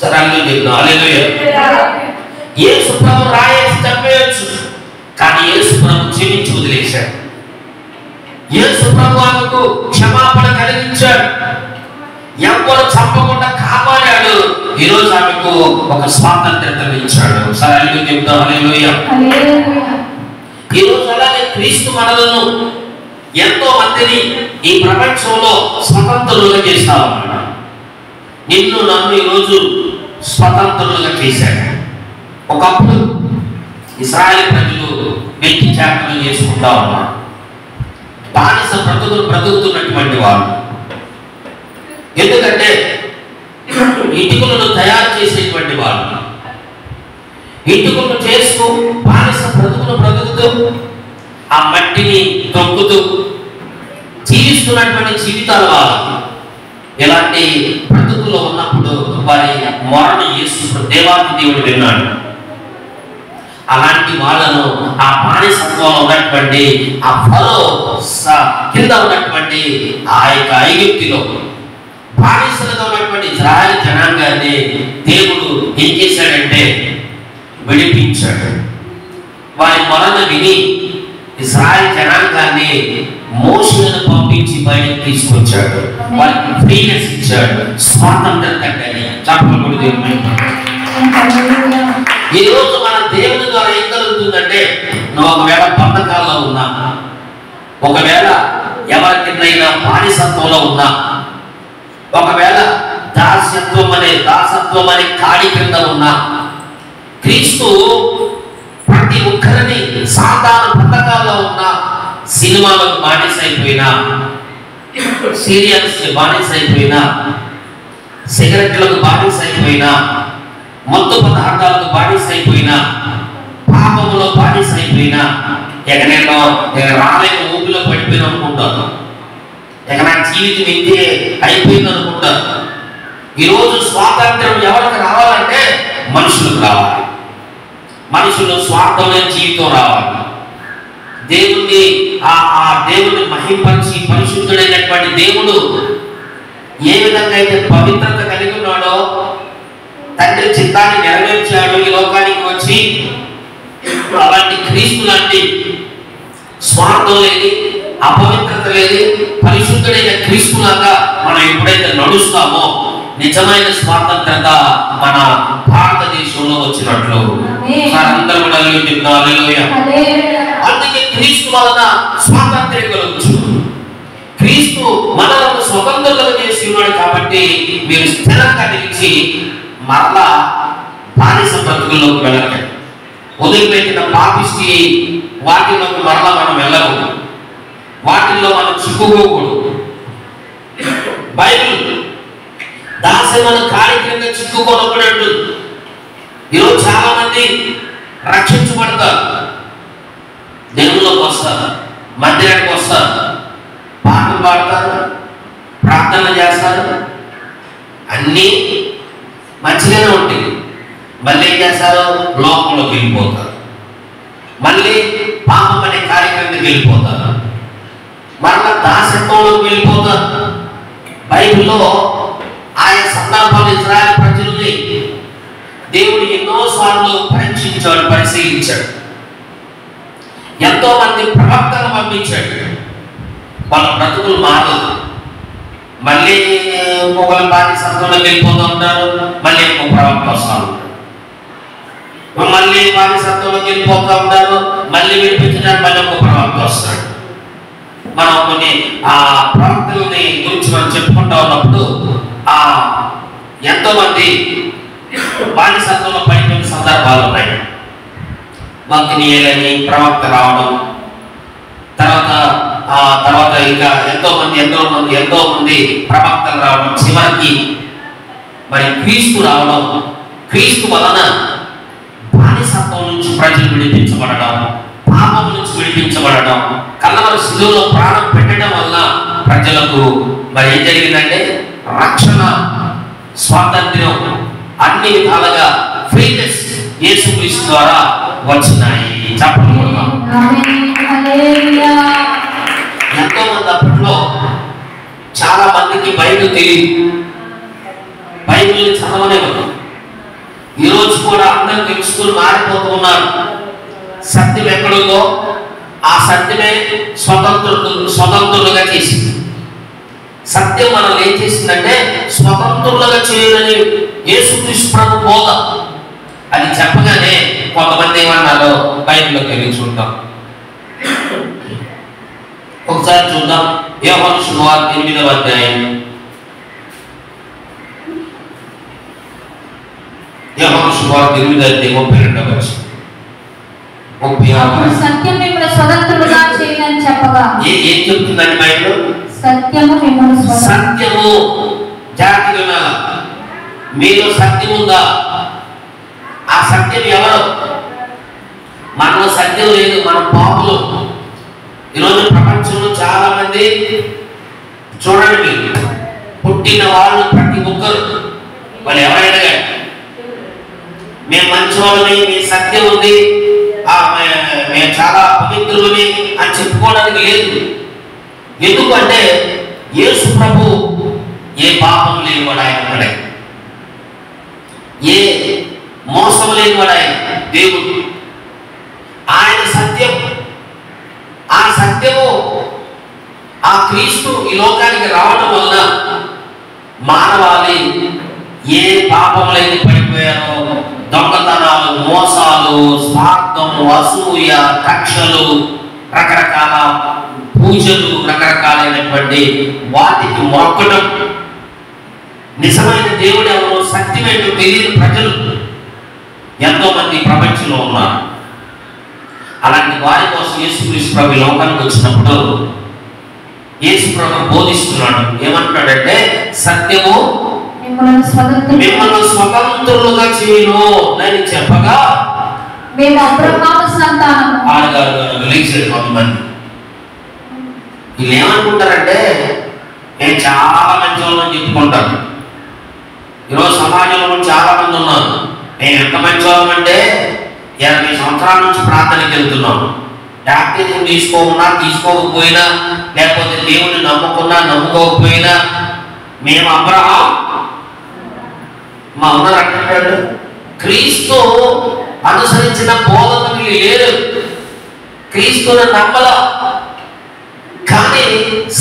సరే హల్లెలూయా. యేసు ప్రభు రాయేసి చంపేయచ్చు, కానీ యేసు ప్రభు క్షమించి వదిలేశాడు. యేసు ప్రభు ఆమెకు క్షమాపణ కలిగించాడు. ఎవరు చంపకుండా కాపాడాడు. ఈరోజు ఆమెకు ఒక స్వాతంత్రతను ఇచ్చాడు. సరే చెప్తాం హల్లెలూయా. ఈరోజు అలాగే క్రీస్తు మనలను ఎంతో మందిని ఈ ప్రపంచంలో స్వతంత్రులుగా చేస్తా ఉన్నాడు. నిన్ను నన్ను ఈరోజు స్వతంత్రులుగా చేశాడు. ఒకప్పుడు ఇశ్రాయేలు ప్రజలు వెట్టి చాకరీ చేసుకుంటా ఉన్నారు. బానిస బ్రతుకుతున్నటువంటి వాళ్ళు. ఎందుకంటే ఇటుకలను తయారు చేసేటువంటి వాళ్ళు. ఇటుకలను చేస్తూ బానిస బ్రతుకుతూ ఆ మట్టిని తొక్కుతూ జీవిస్తున్నటువంటి జీవితాల వాళ్ళు. ఇలాంటి బ్రతుకులో ఉన్నప్పుడు వారి మొరను యేసు దేవాది దేవుడు విన్నాడు. అలాంటి వాళ్ళను ఆ బానిసత్వంలో ఉన్నటువంటి ఆ ఫరో కింద ఉన్నటువంటి ఆ యొక్క ఐగుప్తులో బానిసలుగా ఉన్నటువంటి ఇశ్రాయేలు జనాంగాన్ని దేవుడు ఏం చేశాడంటే విడిపించాడు. వారి మొరను విని ఇశ్రాయేలు జనాంగాన్ని మోషేను పంపించి బయటకు తీసుకొచ్చాడు. వారికి ఫ్రీనెస్ ఇచ్చాడు, స్వాతంత్రత చెప్పకూడదు. ఈ రోజు మన దేవుని ద్వారా ఏం కలుగుతుందంటే, నువ్వు ఒకవేళ బంధకాల్లో ఉన్నా, ఒకవేళ ఎవరి కిందైనా బానిసత్వంలో ఉన్నా, ఒకవేళ దాసత్వం అనే కాడి కింద ఉన్నా, క్రీస్తు ప్రతి ఒక్కరిని సాధారణ బంధకాల్లో ఉన్న, సినిమాలకు బానిస అయిపోయినా, సీరియల్స్ బానిస అయిపోయినా, సిగరెట్లకు బానిస అయిపోయినా, మత్తు పదార్థాలకు బానిస అయిపోయినా, పాపములో బానిస అయిపోయినా, ఎక్కడైనా రాలేని ఊపిలో పడిపోయిన అనుకుంటాను, ఎక్కడ నా జీవితం ఇంతే అయిపోయింది అనుకుంటాను. ఈరోజు స్వాతంత్రం ఎవరికి రావాలంటే మనుషులకు రావాలి. మనుషులు స్వార్థమైన జీవితం రావాలి. దేవుణ్ణి ఆ దేవుని మహింపరిచి పరిశుద్ధుడైనటువంటి దేవుడు ఏ విధంగా అయితే పవిత్రత కలిగి ఉన్నాడో, తండ్రి చిత్తాన్ని నెరవేర్చాడు ఈ లోకానికి వచ్చి, అలాంటి క్రీస్తు లాంటి స్వార్థం లేని, అపవిత్రత లేని, పరిశుద్ధుడైన క్రీస్తులాగా మనం ఎప్పుడైతే నడుస్తామో నిజమైన స్వాతంత్రత మన భారతదేశంలో వచ్చినట్లు. అందరూ కూడా అందుకే క్రీస్తు వలన స్వాతంత్ర్యం కలుగుతుంది. క్రీస్తు మనలను స్వతంత్రులుగా చేసి ఉన్నాడు కాబట్టి మీరు స్థిరంగా నిలిచి మరలా బానిస బ్రతుకుల్లోకి వెళ్ళండి. వదిలిపెట్టిన పాపిష్టి వాటిలోకి మరలా మనం వెళ్ళకూడదు, వాటిల్లో మనం చిక్కుకోకూడదు. బైబిల్ దాసమైన కార్యక్రమంగా చిక్కుకోనప్పుడు ఈరోజు చాలా మంది రక్షించబడతారు, దేవుళ్ళకి వస్తారు, మందిరానికి వస్తారు, పాటలు పాడతారు, ప్రార్థన చేస్తారు, అన్నీ మంచిగానే ఉంటుంది. మళ్ళీ ఏం చేస్తారు? లోకంలోకి వెళ్ళిపోతారు, మళ్ళీ పాపం అనే కార్యక్రమానికి వెళ్ళిపోతారు, మరలా దాసత్వంలోకి వెళ్ళిపోతారు. బైబిల్లో ఆయా సందర్భాలు ఇజ్రాయెల్ ప్రజల్ని దేవుడు ఎన్నోసార్లు పరీక్షించాడు, పరిశీలించాడు. ఎంతో మంది ప్రవక్తలు పంపించాడు, వాళ్ళ బ్రతుకులు మారదు. మళ్ళీ మొగల బానిసత్వంలోకి వెళ్ళిపోతూ ఉంటారు, మళ్ళీ ఇంకో ప్రవక్త వస్తూ ఉంటారు, మళ్ళీ బానిసత్వంలోకి వెళ్ళిపోతూ ఉంటారు, మళ్ళీ విడిపించడానికి మళ్ళీ ఇంకో ప్రవక్త వస్తాడు. మనం కొన్ని ఆ ప్రవక్తలని గురించి మనం చెప్పుకుంటా ఉన్నప్పుడు ఎంతో మంది బానిసత్వంలో పడిపోయిన సందర్భాలు ఉన్నాయి. మగ్నియేలని ప్రవక్త రావడం, తర్వాత ఇంకా ఎంతో మంది ప్రవక్తలు రావడం, చివరికి మరి క్రీస్తు రావడం. క్రీస్తు వలన బానిసత్వం నుంచి ప్రజలు విడిపించబడడం, పాపం నుంచి విడిపించబడడం, కలవరి శిలువలో ప్రాణం పెట్టడం వల్ల ప్రజలకు మరి ఏం జరిగిందంటే రక్షణ, స్వాతంత్ర్యం, అన్ని విధాలుగా ఫ్రీనెస్ యేసుక్రీస్తు ద్వారా వచ్చినాయి. చెప్పడం ఎంతో మంది అప్పట్లో చాలా మందికి బైబిల్ తెలియదు, బైబిల్ని చదవలేము. ఈరోజు కూడా అందరూ తెలుసుకుని మారిపోతూ ఉన్నారు. సత్యం ఎక్కడుందో ఆ సత్యమే స్వతంత్రులుగా చేసింది. సత్యం మనల్ని ఏం చేసిందంటే స్వతంత్రులుగా చేయాలని యేసుక్రీస్తు ప్రభు బోధ. అది చెప్పగానే కొంతమంది ఏమన్నారో బైబిల్లోకి వెళ్ళి చూద్దాం. ఒకసారి చూద్దాం యోహాను సువార్త 8వ అధ్యాయం. యోహాను సువార్త 8వ అధ్యాయం 32వ వచనం.
సత్యం మిమ్మల్ని స్వతంత్రులుగా చేయని చెప్పగా
ఏం చెప్తుందండి బైబిల్?
సత్యము మిమ్మల్ని
సత్యము జాగ్రత్తగా మీలో సత్యం ఉందా? ఆ సత్యం ఎవరు? మనలో సత్యం లేదు, మన పాపులు. ఈరోజు ప్రపంచంలో చాలా మంది చూడండి, పుట్టిన వాళ్ళు ప్రతి ఒక్కరు వాళ్ళు ఎవరైనా కానీ మేము మంచి వాళ్ళని, మీ సత్యం ఉంది, మేము చాలా పవిత్రులని అని చెప్పుకోవడానికి లేదు. ఎందుకంటే యేసు ప్రభు ఏ పాపం లేనివాడు ఆయన ఉన్నాడే, ఏ మోసం లేనివాడు ఆయన దేవుడు. ఆయన సత్యం, ఆ సత్యము ఆ క్రీస్తు ఈ లోకానికి రావడం వలన మానవాళి ఏ పాపములైతే పడిపోయారో, దొంగతనాలు, మోసాలు, స్వార్థం, అసూయ, కక్షలు, రకరకాల పూజలు, రకరకాలైనటువంటి వాటికి మొక్కడం, నిజమైన దేవుడు ఎవరో, సత్యమేంటో తెలియని ప్రజలు ఎంతో మంది ప్రపంచంలో ఉన్నారు. అలాంటి వారి కోసం యేసుక్రీస్తు ప్రభు లోకానికి వచ్చినప్పుడు యేసు ప్రభు బోధిస్తున్నాడు. ఏమంటాడంటే సత్యము మిమ్మల్ని స్వతంత్రులుగా చేయను అని చెప్పగా
మేము అబ్రహాము సంతానము
లేచాడు. కొంతమంది వీళ్ళు ఏమనుకుంటారంటే నేను చాలా మంచి వాళ్ళని చెప్పుకుంటాను. ఈరోజు సమాజంలో చాలా మంది ఉన్నారు. నేను ఎంత మంచి వాళ్ళమంటే 20 సంవత్సరాల నుంచి ప్రార్థనకి వెళ్తున్నాం. బ్యాప్టిజం తీసుకోకపోయినా లేకపోతే దేవుని నమ్ముకోకపోయినా మేము అబ్రహాం మా ఉన్నారు అంటాడు. క్రీస్తు అనుసరించిన బోధనలు లేరు, క్రీస్తుని నమ్మల. కానీ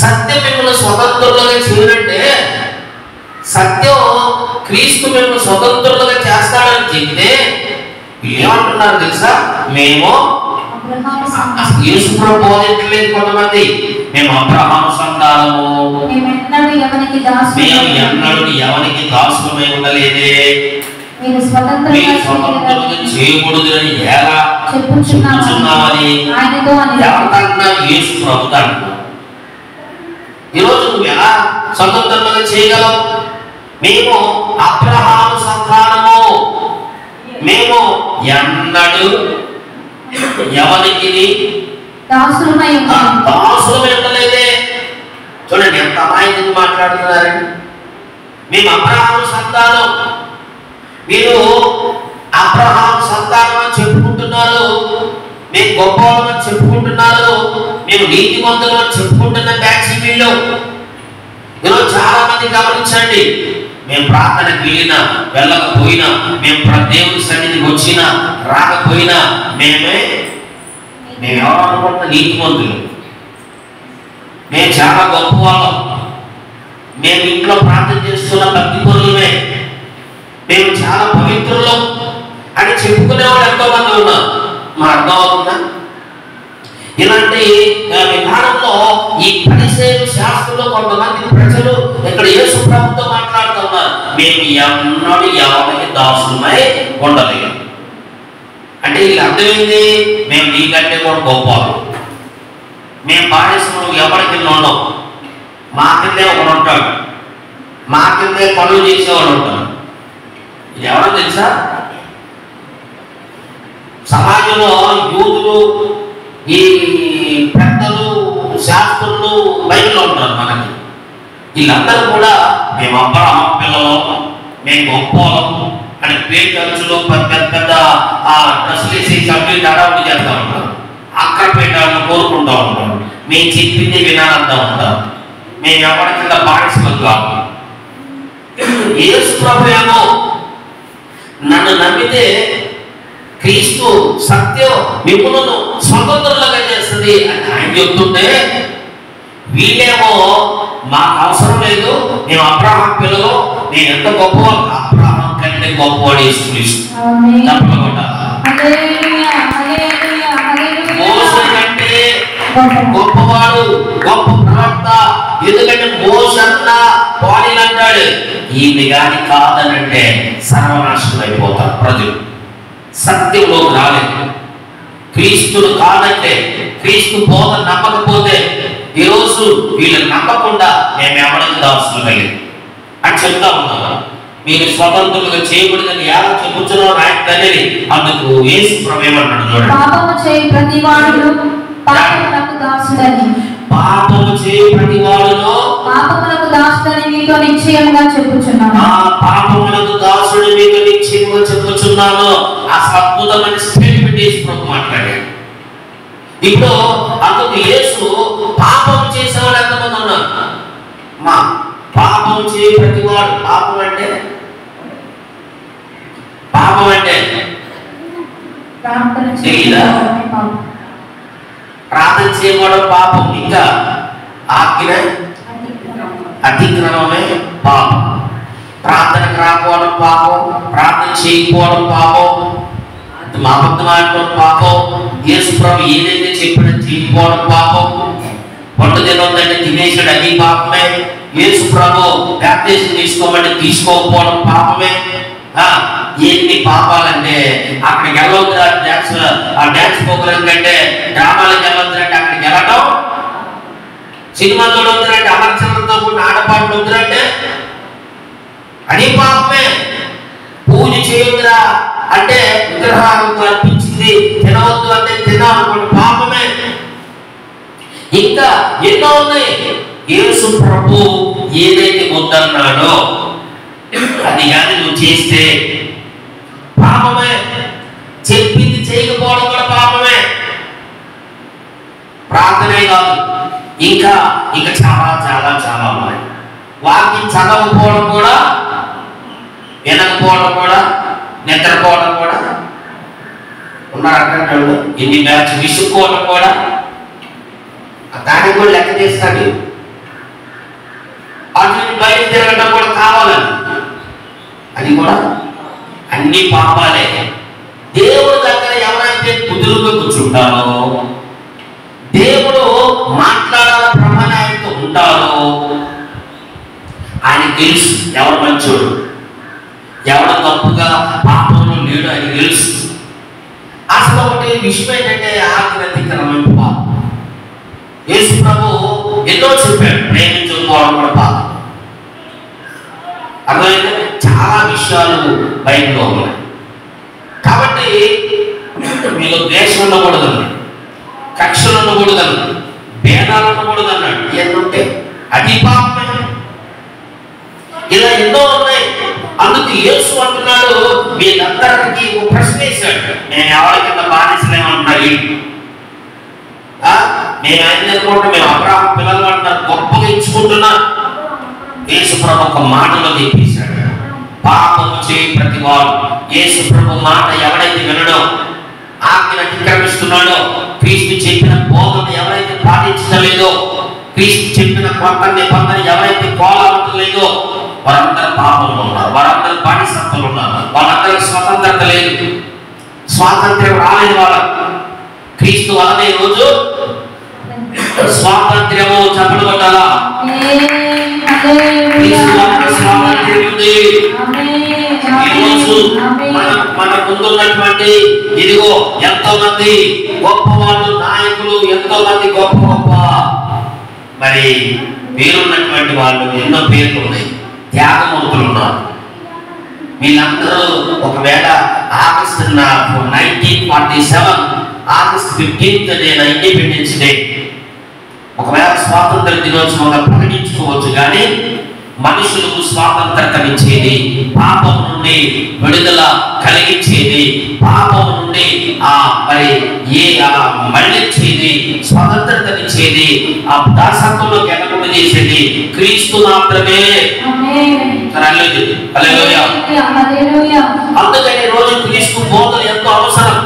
సత్యం మిమ్మల్ని స్వతంత్రులుగా చేయాలంటే సత్యం క్రీస్తు మిమ్మల్ని స్వతంత్రులుగా చేస్తాడని చెప్తే ఏమంటున్నారు తెలుసా? మేము యేసు ప్రభు బోధించలేదు కొంతమంది. మేము అబ్రహాము సంతానము, మేము ఎన్నడూ ఎవరికి దాసులమై ఉండలేదే, మీరు స్వతంత్రులుగా చేయకూడదని ఎలా చెప్పుచున్నామని ఎవరికంటున్నారు? యేసు ప్రభు అంటున్నారు. ఈరోజు నువ్వు ఎలా స్వతంత్రంగా చేయగలవు? మేము అబ్రహాము సంతానము, మేము ఎన్నడూ ఎవరికి దాసులమై ఉండలేదే. చూడండి ఎంత అమాయకంగా మాట్లాడుతున్నారండి. మేము అబ్రహాము సంతానం, మీరు అబ్రహాము సంతానం అని చెప్పుకుంటున్నారు, మేము గొప్పవాళ్ళని చెప్పుకుంటున్నారు, మేము నీతిమంతులు అని చెప్పుకుంటున్న బ్యాచ్ వీళ్ళు. ఈరోజు చాలా మంది గమనించండి, మేము ప్రార్థనకు వెళ్ళినా వెళ్ళకపోయినా, మేము దేవుని సన్నిధికి వచ్చినా రాకపోయినా మేము ఎవరు అనుకుంటున్న నీతిమంతులు, మేము చాలా గొప్పవాళ్ళం, మేము ఇంట్లో ప్రార్థన చేస్తున్న భక్తి పరులమే, మేము చాలా పవిత్రులం అని చెప్పుకునే వాళ్ళు ఎంతో మంది ఉన్నారు. మా అర్థం అవుతుందా? ఇలాంటి విధానంలో ఈ పరిసయ్యుల శాస్త్రంలో కొంతమంది ప్రజలు ఇక్కడ యేసు ప్రభుతో మాట్లాడుతున్నారు. మేము ఎన్నడూ ఎవరికి దాసులమై ఉండలేము అంటే వీళ్ళు అర్థమైంది, మేము నీకంటే కూడా గొప్ప, మేము బానిసలు ఎవరికి ఉన్నాం, మా కిందే ఒకడు ఉంటాడు, మా కిందే పనులు చేసేవాడు ఉంటాడు. ఇది ఎవరో తెలుసా? సమాజంలో యూదులు, ఈ పెద్దలు, శాస్త్రులు బయటలో ఉంటారు. మనకి వీళ్ళందరూ కూడా మేము అబ్రహాము పిల్లలు, మేము గొప్పలం అని పేరు ఖర్చులు పెద్ద పెద్ద డ్రెస్సులు వేసి కంప్లీట్ అడాప్ట్ చేస్తూ ఉంటారు. అక్కడ పెట్టాలని కోరుకుంటూ ఉంటారు. మేము చెప్పింది వినాలంటూ ఉంటారు. మేము ఎవరికి బానిసలు కాదు. యేసు ప్రభు ఏమో నన్ను నమ్మితే క్రీస్తు సత్యం మిమ్మల్ని స్వతంత్రులుగా చేస్తుంది అని ఆయన చెప్తుంటే, వీళ్ళేమో మాకు అవసరం లేదు, మేము అబ్రహాం పిల్లలు, నేను ఎంత గొప్పవాడు, అబ్రహాం కంటే గొప్పవాడు యేసు క్రీస్తు. తప్పకుండా మోసే కంటే గొప్పవాడు, గొప్ప ప్రవక్త. ఎందుకంటే మోసే అన్న పాడీలు అంటాడు, ఈయన కానీ కాదనంటే సర్వనాశనం అయిపోతారు ప్రజలు. సత్యంలోకి రాలేదు. క్రీస్తును కాదంటే, క్రీస్తు బోధ నమ్మకపోతే ఈరోజు వీళ్ళు నమ్మకుండా మేము ఎవరికి దాసులు కలిగి అని చెప్తా ఉన్నాను. మీరు స్వతంత్రులుగా చేయకూడదని ఎలా చెప్పుచున్నారో ఆయన తండ్రి. అందుకు యేసు ప్రభు ఏమన్నాడు చూడండి,
పాపము చేయి ప్రతివాడును పాపములకు దాసుడని,
పాపము చేయి ప్రతివాడును
పాపములకు దాసుడని మీతో నిశ్చయముగా చెప్పుచున్నాను.
పాపములకు దాసుడు మీతో నిశ్చయముగా చెప్పుచున్నాను. ఆ అద్భుతమైన స్టేట్మెంట్ యేసు ప్రభు మాట్లాడాడు. ఇప్పుడు అందుకు యేసు పాపం చేసేవాడు ఎంతమంది ఉన్నారు? మా పాపం చేయ ప్రతివాడు. పాపం అంటే తెలీదా? ప్రార్థన చేయడం పాపం, ఇంకా ఆజ్ఞ అతిక్రమమే పాపం. ప్రార్థనకు రాకపోవడం పాపం, ప్రార్థన చేయకపోవడం పాపం, అబద్ధం ఆడటం పాపం, యేసు ప్రభు ఏదైతే చెప్పినా చేయకపోవడం పాపం, పండు తినొద్దంటే తినేసాడు అది పాపమే, యేసు ప్రభు బ్యాప్టిజం తీసుకోమంటే తీసుకోకపోవడం పాపమే. ఎన్ని పాపాలంటే అక్కడికి వెళ్ళొద్దు, ఆ డ్యాన్స్ ప్రోగ్రాం కంటే డ్రామాలకు వెళ్ళొద్దు అంటే అక్కడికి వెళ్ళడం సినిమా చూడొద్దురంటే, అమర్చంతో కూడిన ఆడపాటలు వద్దురంటే అది పాపమే. పూజ చేయొద్దురా అంటే విగ్రహాలకు అర్పించింది తినవద్దు అంటే తినాలనుకోండి పాపమే. ఇంకా ఎన్నో ఉన్నాయి. యేసు ప్రభు ఏదైతే వద్దన్నాడో అది కానీ నువ్వు చేస్తే పాపమే. చెప్పింది చేయకపోవడం కూడా పాపమే. ప్రార్థనే కాదు, ఇంకా ఇంకా చాలా చాలా చాలా ఉన్నాయి. వాక్యం చదవకపోవడం కూడా, వినకపోవడం కూడా, నిద్రపోవడం కూడా ఉన్నారంటే ఎన్ని బ్యాచ్ విసుక్కోవడం కూడా, దానికి కూడా లెక్క చేస్తాడు. అటు బయట తిరగడం కూడా కావాలని, అది కూడా అన్ని పాపాలే. దేవుడి దగ్గర ఎవరైతే కుదురుగా కూర్చుంటారో, దేవుడు మాట్లాడాల ప్రమాణ ఆయనతో ఉంటారో ఆయన తెలుసు ఎవరు మంచోడు, ఎవడ తప్పుగా పాపంలో లేడు ఆయన తెలుసు. అసలు ఒకటి విషయం ఏంటంటే ఆజ్ఞాతిక్రమం పాపం. యేసు ప్రభు ఎన్నో చెప్పాడు, ప్రేమించుకోవడం కూడా పాపం. అర్థమైతే చాలా విషయాలు బయటలో ఉన్నాయి. కాబట్టి మీరు ద్వేషం ఉండకూడదు, కక్షలు ఉండకూడదు, భేదాలు ఉండకూడదు అన్నాడు. ఏంటంటే అది పాపమే. ఇలా ఎన్నో ఉన్నాయి. అందుకు యేసు అంటున్నాడు, వీళ్ళందరికీ ఒక ప్రశ్న వేశాడు, మేము ఎవరి కింద బానిసలేమంటున్నారు, మేము ఆయన అనుకుంటే మేము అబ్రాహాము పిల్లలు అంటారు గొప్పగా ఇచ్చుకుంటున్నా. యేసు ప్రభు ఒక మాటలో తెప్పించాడు, పాపము చేయి ప్రతి వాడు. యేసు ప్రభు మాట ఎవరైతే వినడో, ఆజ్ఞను అతిక్రమిస్తున్నాడో, క్రీస్తు చెప్పిన బోధన ఎవరైతే పాటించలేదో, క్రీస్తు చెప్పిన కొత్త నిబంధన ఎవరైతే పోలాడలేదో వారందరూ పాపంలో ఉన్నారు, వారందరూ బానిసత్వంలో ఉన్నారు, వాళ్ళందరూ స్వతంత్రత లేదు, స్వాతంత్ర్యం రాలేదు వాళ్ళకు. క్రీస్తు వలన ఈ రోజు స్వాతంత్ర్యము చెప్పలు కొట్టాలా? స్వాతంత్ర్యం ఉంది. ఈరోజు మన ముందున్నటువంటి ఇదిగో ఎంతో మంది గొప్ప వాళ్ళు, నాయకులు, ఎంతో మంది గొప్ప గొప్ప మరి పేరున్నటువంటి వాళ్ళు, ఎన్నో పేర్లు ఉన్నాయి, త్యాగమూర్తులు ఉన్నారు. వీళ్ళందరూ ఒకవేళ August 1947 August 15th independence day ఒకవేళ స్వాతంత్ర దినోత్సవంగా ప్రకటించుకోవచ్చు, కానీ మనుషులకు స్వాతంత్రతనిచ్చేది, పాపం నుండి విడుదల కలిగించేది, పాపం నుండి మరి మళ్ళించేది, స్వతంత్రతనిచ్చేది, ఆ దాసత్వంలోకి ఎగకుండా చేసేది క్రీస్తు మాత్రమే. అందుకని రోజు క్రీస్తు బోధన ఎంతో అవసరం.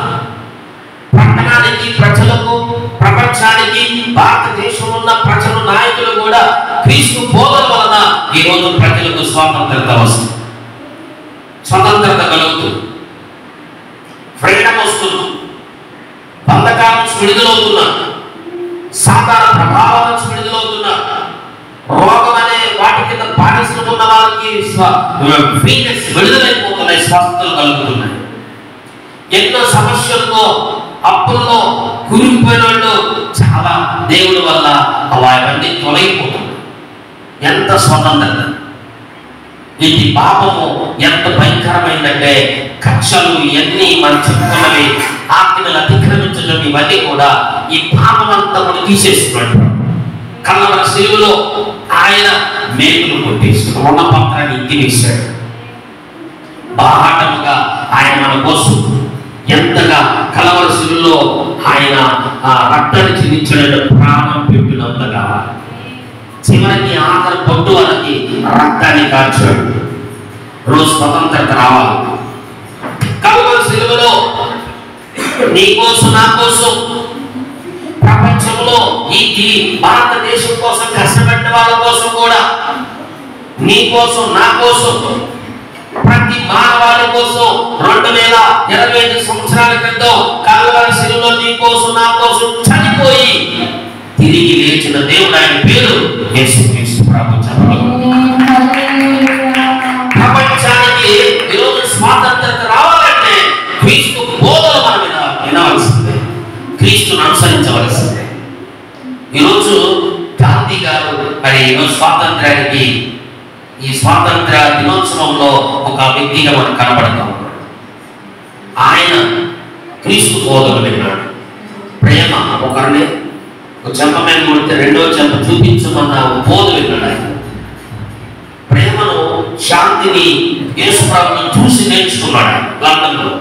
పట్టణానికి, ప్రజలకు, ప్రపంచానికి, భారతదేశంలో ఉన్న ప్రజలు, నాయకులు కూడా క్రీస్తు బోధన వలన ఈ రోజు ప్రజలకు స్వాతంత్రత వస్తుంది, స్వతంత్రత కలుగుతుంది, ఫ్రీడమ్ వస్తుంది, బంధకాల నుంచి విడుదలవుతున్నారు, సాధారణ ప్రభావాల నుంచి విడుదలవుతున్నారు, రోగం అనే వాటి కింద బానిసలున్న వాళ్ళకి ఫ్రీనెస్ విడుదలైపోతున్నాయి, స్వస్థతలు కలుగుతున్నాయి. ఎన్నో సమస్యలతో, అప్పుల్లో కూలిపోయిన వాళ్ళు చాలా దేవుడి వల్ల అవన్నీ తొలగిపోతున్నాయి. ఎంత స్వతంత్రత! ఇది పాపము ఎంత భయంకరమైందంటే, కక్షలు ఇవన్నీ మనం చెప్పుకున్నవి, ఆజ్ఞలు అతిక్రమించడం, ఇవన్నీ కూడా ఈ పాపమంతా కూడా తీసేస్తున్నాడు. కల్వరి శిలువలో ఆయన మేకులు కొట్టేస్తున్నాడు, ఉన్న పత్రాన్ని ఇంటివేశాడు. బాహాటముగా ఆయన మన కోసం ఎంతగా కల్వరి శిలువలో ఆయన రక్తాన్ని చిందించాడు, ప్రాణం పెట్టినంతగా చివరికి ఆఖరి పొట్టు వరకు రక్తాన్ని కార్చాడు. రోజు స్వతంత్రత రావాలి. కల్వరి శిలువలో నీ కోసం, నా కోసం, ప్రపంచంలో ఈ భారతదేశం కోసం కష్టపడిన వాళ్ళ కోసం కూడా, నీ కోసం, నా కోసం, ప్రతి మానవాళి కోసం 2025 సంవత్సరాల క్రితం కల్వరి శిలువలో నీ కోసం, నా కోసం చనిపోయి తిరిగి లేచిన దేవుడు, ఆయన పేరు యేసుక్రీస్తు ప్రభు. ప్రపంచానికి ఈరోజు స్వాతంత్రత రావాలంటే క్రీస్తు బోధన మనం వినవలసిందే, క్రీస్తును అనుసరించవలసిందే. ఈరోజు గాంధీ గారు మరి ఈరోజు స్వాతంత్రానికి ఈ స్వాతంత్ర దినోత్సవంలో ఒక వ్యక్తిగా మనకు కనపడతాం. ఆయన క్రీస్తు బోధలు విన్నాడు. ప్రేమ ఒకరిని ఒక చెంప మీద కొడితే రెండో చెంప చూపించమన్న బోధ విన్నాడు. ఆయన ప్రేమను, శాంతిని, యేసు ప్రభువును చూసి నేర్చుకున్నాడు లండన్లో.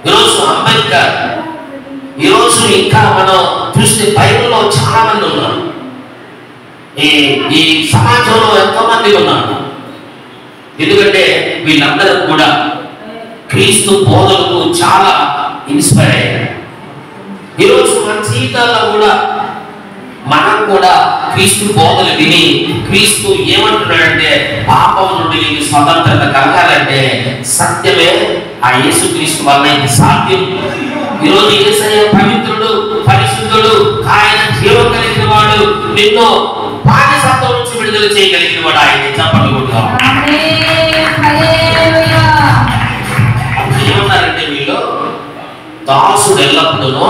ఈరోజు అంబేద్కర్, ఈరోజు ఇంకా మనం చూస్తే బైబిల్లో చాలా మంది ఉన్నారు. ఈ సమాజంలో ఎంతో మంది ఉన్నారు. ఎందుకంటే వీళ్ళందరూ కూడా క్రీస్తు బోధనకు చాలా ఇన్స్పైర్ అయ్యారు. ఈరోజు మన జీవితాల్లో కూడా మనం కూడా క్రీస్తు బోధలు విని క్రీస్తు ఏమంటున్నాడంటే పాపం నుండి నీకు స్వతంత్రత కలగాలంటే సత్యమే ఆ యేసు క్రీస్తు వల్ల ఇది సాధ్యం. ఈరోజు యేసయ్య పవిత్రుడు, పరిశుద్ధుడు, ఆయన జీవం కలిగిన వాడు, నిన్ను బానిసత్వం నుంచి విడుదల చేయగలిగిన వాడు. ఆయన చప్పట్లు కొడతాం. ఏమన్నారంటే వీళ్ళు దాసుడు ఎల్లప్పుడూ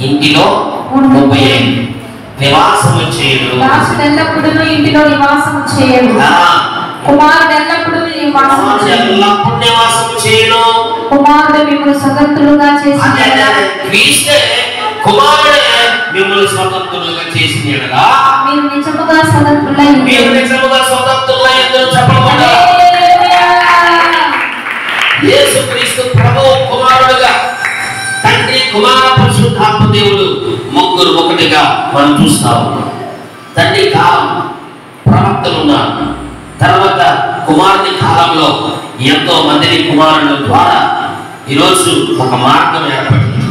ఇంటిలో నివాసము చేయడు.
దాసుడు ఎల్లప్పుడూ ఇంటిలో నివాసము చేయడు. కుమారుడు ఎల్లప్పుడూ
నివాసము చేయడు.
కుమారుడు మిమ్మల్ని స్వతంత్రులుగా చేసి
కుమారుడే మిమ్మల్ని స్వతంత్రులుగా చేసిన ఎడలా
మీరు నిజముగా స్వతంత్రులై
చెప్పకుండా యేసుక్రీస్తు ప్రభువు కుమారుడుగా తండ్రి, కుమార, పరిశుద్ధాత్మ దేవుడు ముగ్గురు ఒకటిగా మనం చూస్తా ఉన్నాం. తండ్రి కాలం ప్రవక్తలు ఉన్నారు. తర్వాత కుమారుని కాలంలో ఎంతో మందిని కుమారుల ద్వారా ఈరోజు ఒక మార్గం ఏర్పడింది.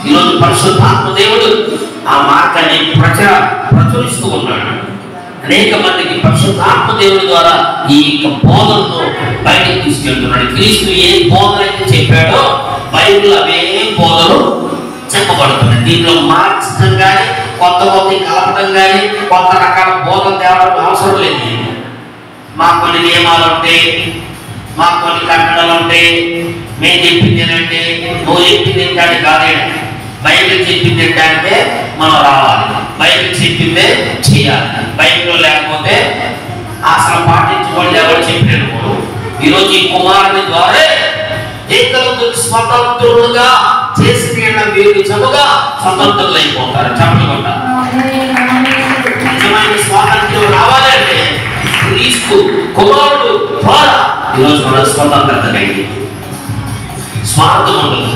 ఈరోజు పరిశుద్ధాత్మ దేవుడు ఆ మార్గాన్ని ప్రచురిస్తూ ఉన్నాడు. అనేక మందికి పరిశుద్ధాత్మ దేవుడి ద్వారా ఈ బోధనను బయటకు తీసుకెళ్తున్నాడు. క్రీస్తు ఏ బోధన అయితే చెప్పాడో బైబిల్ అవే బోధనలు చెప్పబడుతున్నాయి. దీంట్లో మార్చడం కానీ, కొత్త కలపడం కానీ, కొత్త రకాల బోధన తేవడం అవసరం లేదు. మాకు కొన్ని నియమాలు ఉంటాయి, మాకు కొన్ని కట్టడాలు ఉంటాయి. మేము చెప్పింది ఏంటంటే నువ్వు చెప్పింది ఏంటంటే కాదే, బైబిల్ చెప్పింది ఏంటంటే మనం రావాలి, బైబిల్ చెప్పిందే చేయాలి. బైబిల్లో లేకపోతే అసలు పాటించుకోవాలి ఎవరు చెప్పినప్పుడు. ఈరోజు ఈ కుమారుని ద్వారా స్వతంత్రులుగా చేసి మీరు నిజముగా స్వతంత్రులు అయిపోతారు. చెప్పకుండా నిజమైన స్వాతంత్ర్యం రావాలంటే క్రీస్తు కుమారుడు ద్వారా ఈరోజు మన స్వతంత్రత కలిగి స్వార్థం ఉండదు,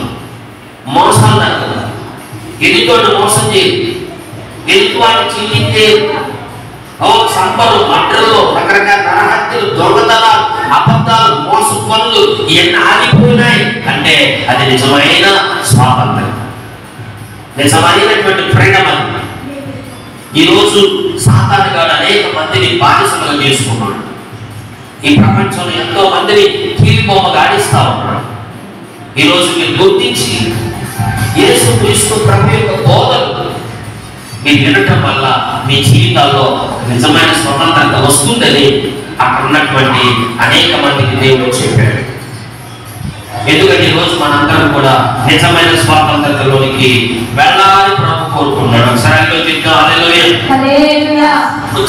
మోసాలు జరగదు, ఎదుటివాడిని మోసం చేయదు, ఎదుటివాడిని చీలించే సంపలు, మడ్రలు, రకరకాల నరహత్యలు, దొంగతనాలు, అబద్ధాలు, మోసం పనులు ఇవన్నీ ఆగిపోయినాయి అంటే అది నిజమైన స్వాతంత్రం, నిజమైనటువంటి ఫ్రీడమ్. ఈరోజు సాతానుగాడు అనేక మందిని బానిసలుగా చేసుకున్నాడు. ఈ ప్రపంచంలో ఎంతో మందిని కీలుబొమ్మగా ఆడిస్తా ఉన్నాడు. ఈరోజు మీరు గుర్తించి యేసు క్రీస్తు ప్రభు యొక్క బోధలు మీరు వినటం వల్ల మీ జీవితాల్లో నిజమైన స్వతంత్రత వస్తుందని అక్కడ ఉన్నటువంటి అనేక మందికి దేవుడు చెప్పాడు. ఎందుకంటే ఈరోజు మనందరం కూడా నిజమైన స్వాతంత్రతలోనికి వెళ్ళాలని ప్రభు కోరుకున్నాడు. సరైన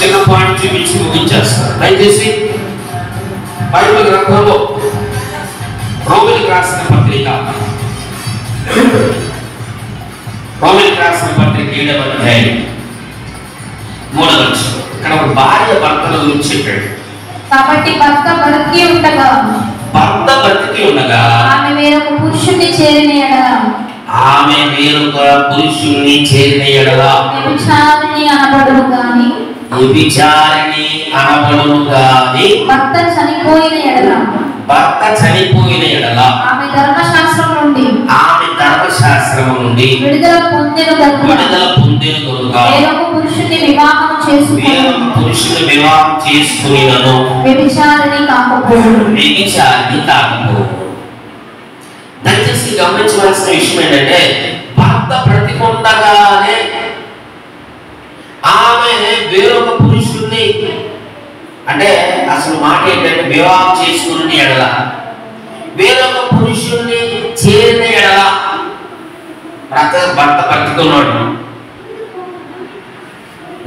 చిన్న పాయింట్ చూపించి ముగించేస్తారు. దయచేసి బైబిల్ గ్రంథంలో రోమిలికి రాసిన పత్రిక 7వ అధ్యాయం 3వ వచనం. ఇక్కడ ఒక భార్య భర్తల గురించి చెప్పాడు.
కాబట్టి భర్త బ్రతికి ఉండగా ఆమె వేరొక పురుషుణ్ణి చేరిన ఎడల వ్యభిచారిణి అనబడును గాని భర్త చనిపోయిన ఎడల ఆమె ధర్మశాస్త్రము నుండి విడుదల పొందెను కనుక వేరొక పురుషుని వివాహం చేసుకునినను వ్యభిచారిణి కాకపోవును.
దయచేసి గమనించవలసిన విషయం ఏంటంటే భర్త బ్రతికుండగానే ఆమె వేరొక పురుషుణ్ణి, అంటే అసలు మాట ఏంటంటే వివాహం చేసుకుని ఎడల, వేరొక పురుషుణ్ణి చేరిన ఎడల, భర్త బ్రతుకున్నాడు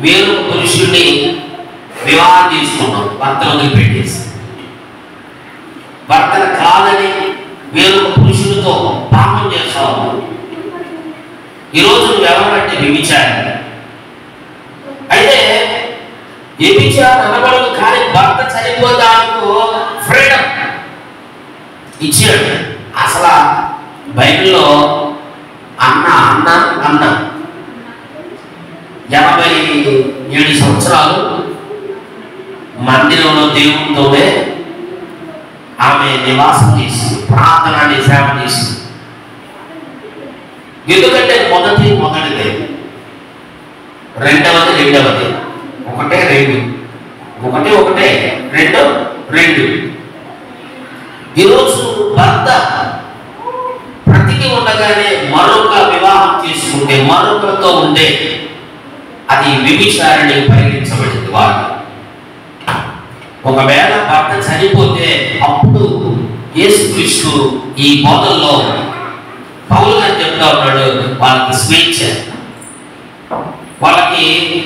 వేరొక పురుషుడిని వివాహం చేసుకున్నాం, భర్తను వదిలిపెట్టేసి. భర్తను కాదని వేరొక పురుషుడితో పాపం చేస్తావు. ఈరోజు నువ్వు ఎవరంటే వ్యభిచారి. అయితే వ్యభిచారం అనబడదు, కానీ భర్త చనిపోతానికి ఫ్రీడమ్ ఇచ్చాడు. అసలు బైబిల్లో అన్న 87 సంవత్సరాలు మందిరంలో దేవునితోనే ఆమె నివాసం చేసి ప్రార్థన సేవ చేసి. ఎందుకంటే మొదటిది రెండవది ఒకటే రెండు. ఈరోజు భర్త బ్రతికి ఉండగానే మరొక వివాహం చేసుకుంటే, మరొకరితో ఉంటే అది వ్యభిచారిణి పరిగణించబడింది. వారు ఒకవేళ భర్త చనిపోతే అప్పుడు యేసుక్రీస్తు ఈ బోధల్లో పౌలు గారు చెప్తా ఉన్నాడు, వాళ్ళకి స్వేచ్ఛ, వాళ్ళకి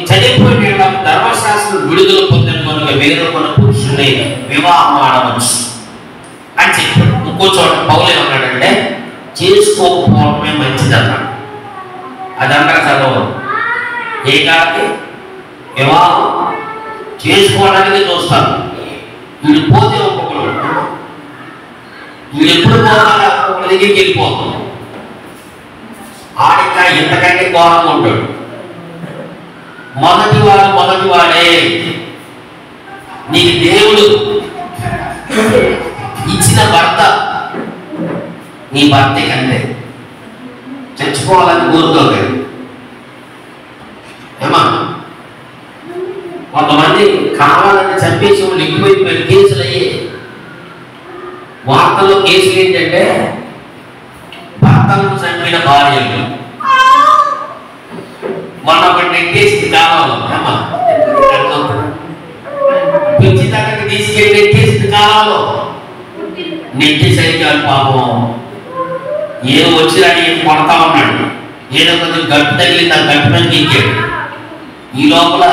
చనిపోయిన ధర్మశాస్త్రం విడుదల పొందిన కనుక వేరొక పురుషుని వివాహం ఆడవచ్చు అని చెప్పాడు. ఇంకో చోట పౌలు ఏమన్నాడంటే చేసుకోకపోవడమే మంచిది అన్నాడు. అది అందరూ చదవరు. ఏ కాకి వివాహం చేసుకోవడానికి చూస్తాను. వీడు పోతే ఒక్కొక్కరు, వీడు ఎప్పుడు పోవాలా ఒక్కొక్కరి దగ్గరికి వెళ్ళిపోతాం. ఆడిక ఎంతకంటే ఘోరంగా ఉంటాడు. మొదటివాడే నీకు దేవుడు ఇచ్చిన భర్త నీ భర్తే కంటే చచ్చిపోవాలని కోరుకోగలరు. ఏమా కొంతమంది కావాలని చంపేసి వాళ్ళు ఎక్కువైపోయిన కేసులు అయ్యి వార్తల్లో కేసులు ఏంటంటే భర్తలను చంపిన భార్యలు. మొన్న ఒకటి నెట్టేసి కావాలి పిచ్చి దగ్గరికి తీసుకెళ్ళి నెట్టేసి కావాలో నెట్టేసరికి పాపం ఏదో వచ్చిరాని కొడతా ఉన్నాడు. ఏదో కొంచెం గట్టు తగిలింది, ఆ గట్టు మీద ఎక్కాడు. ఈ లోపల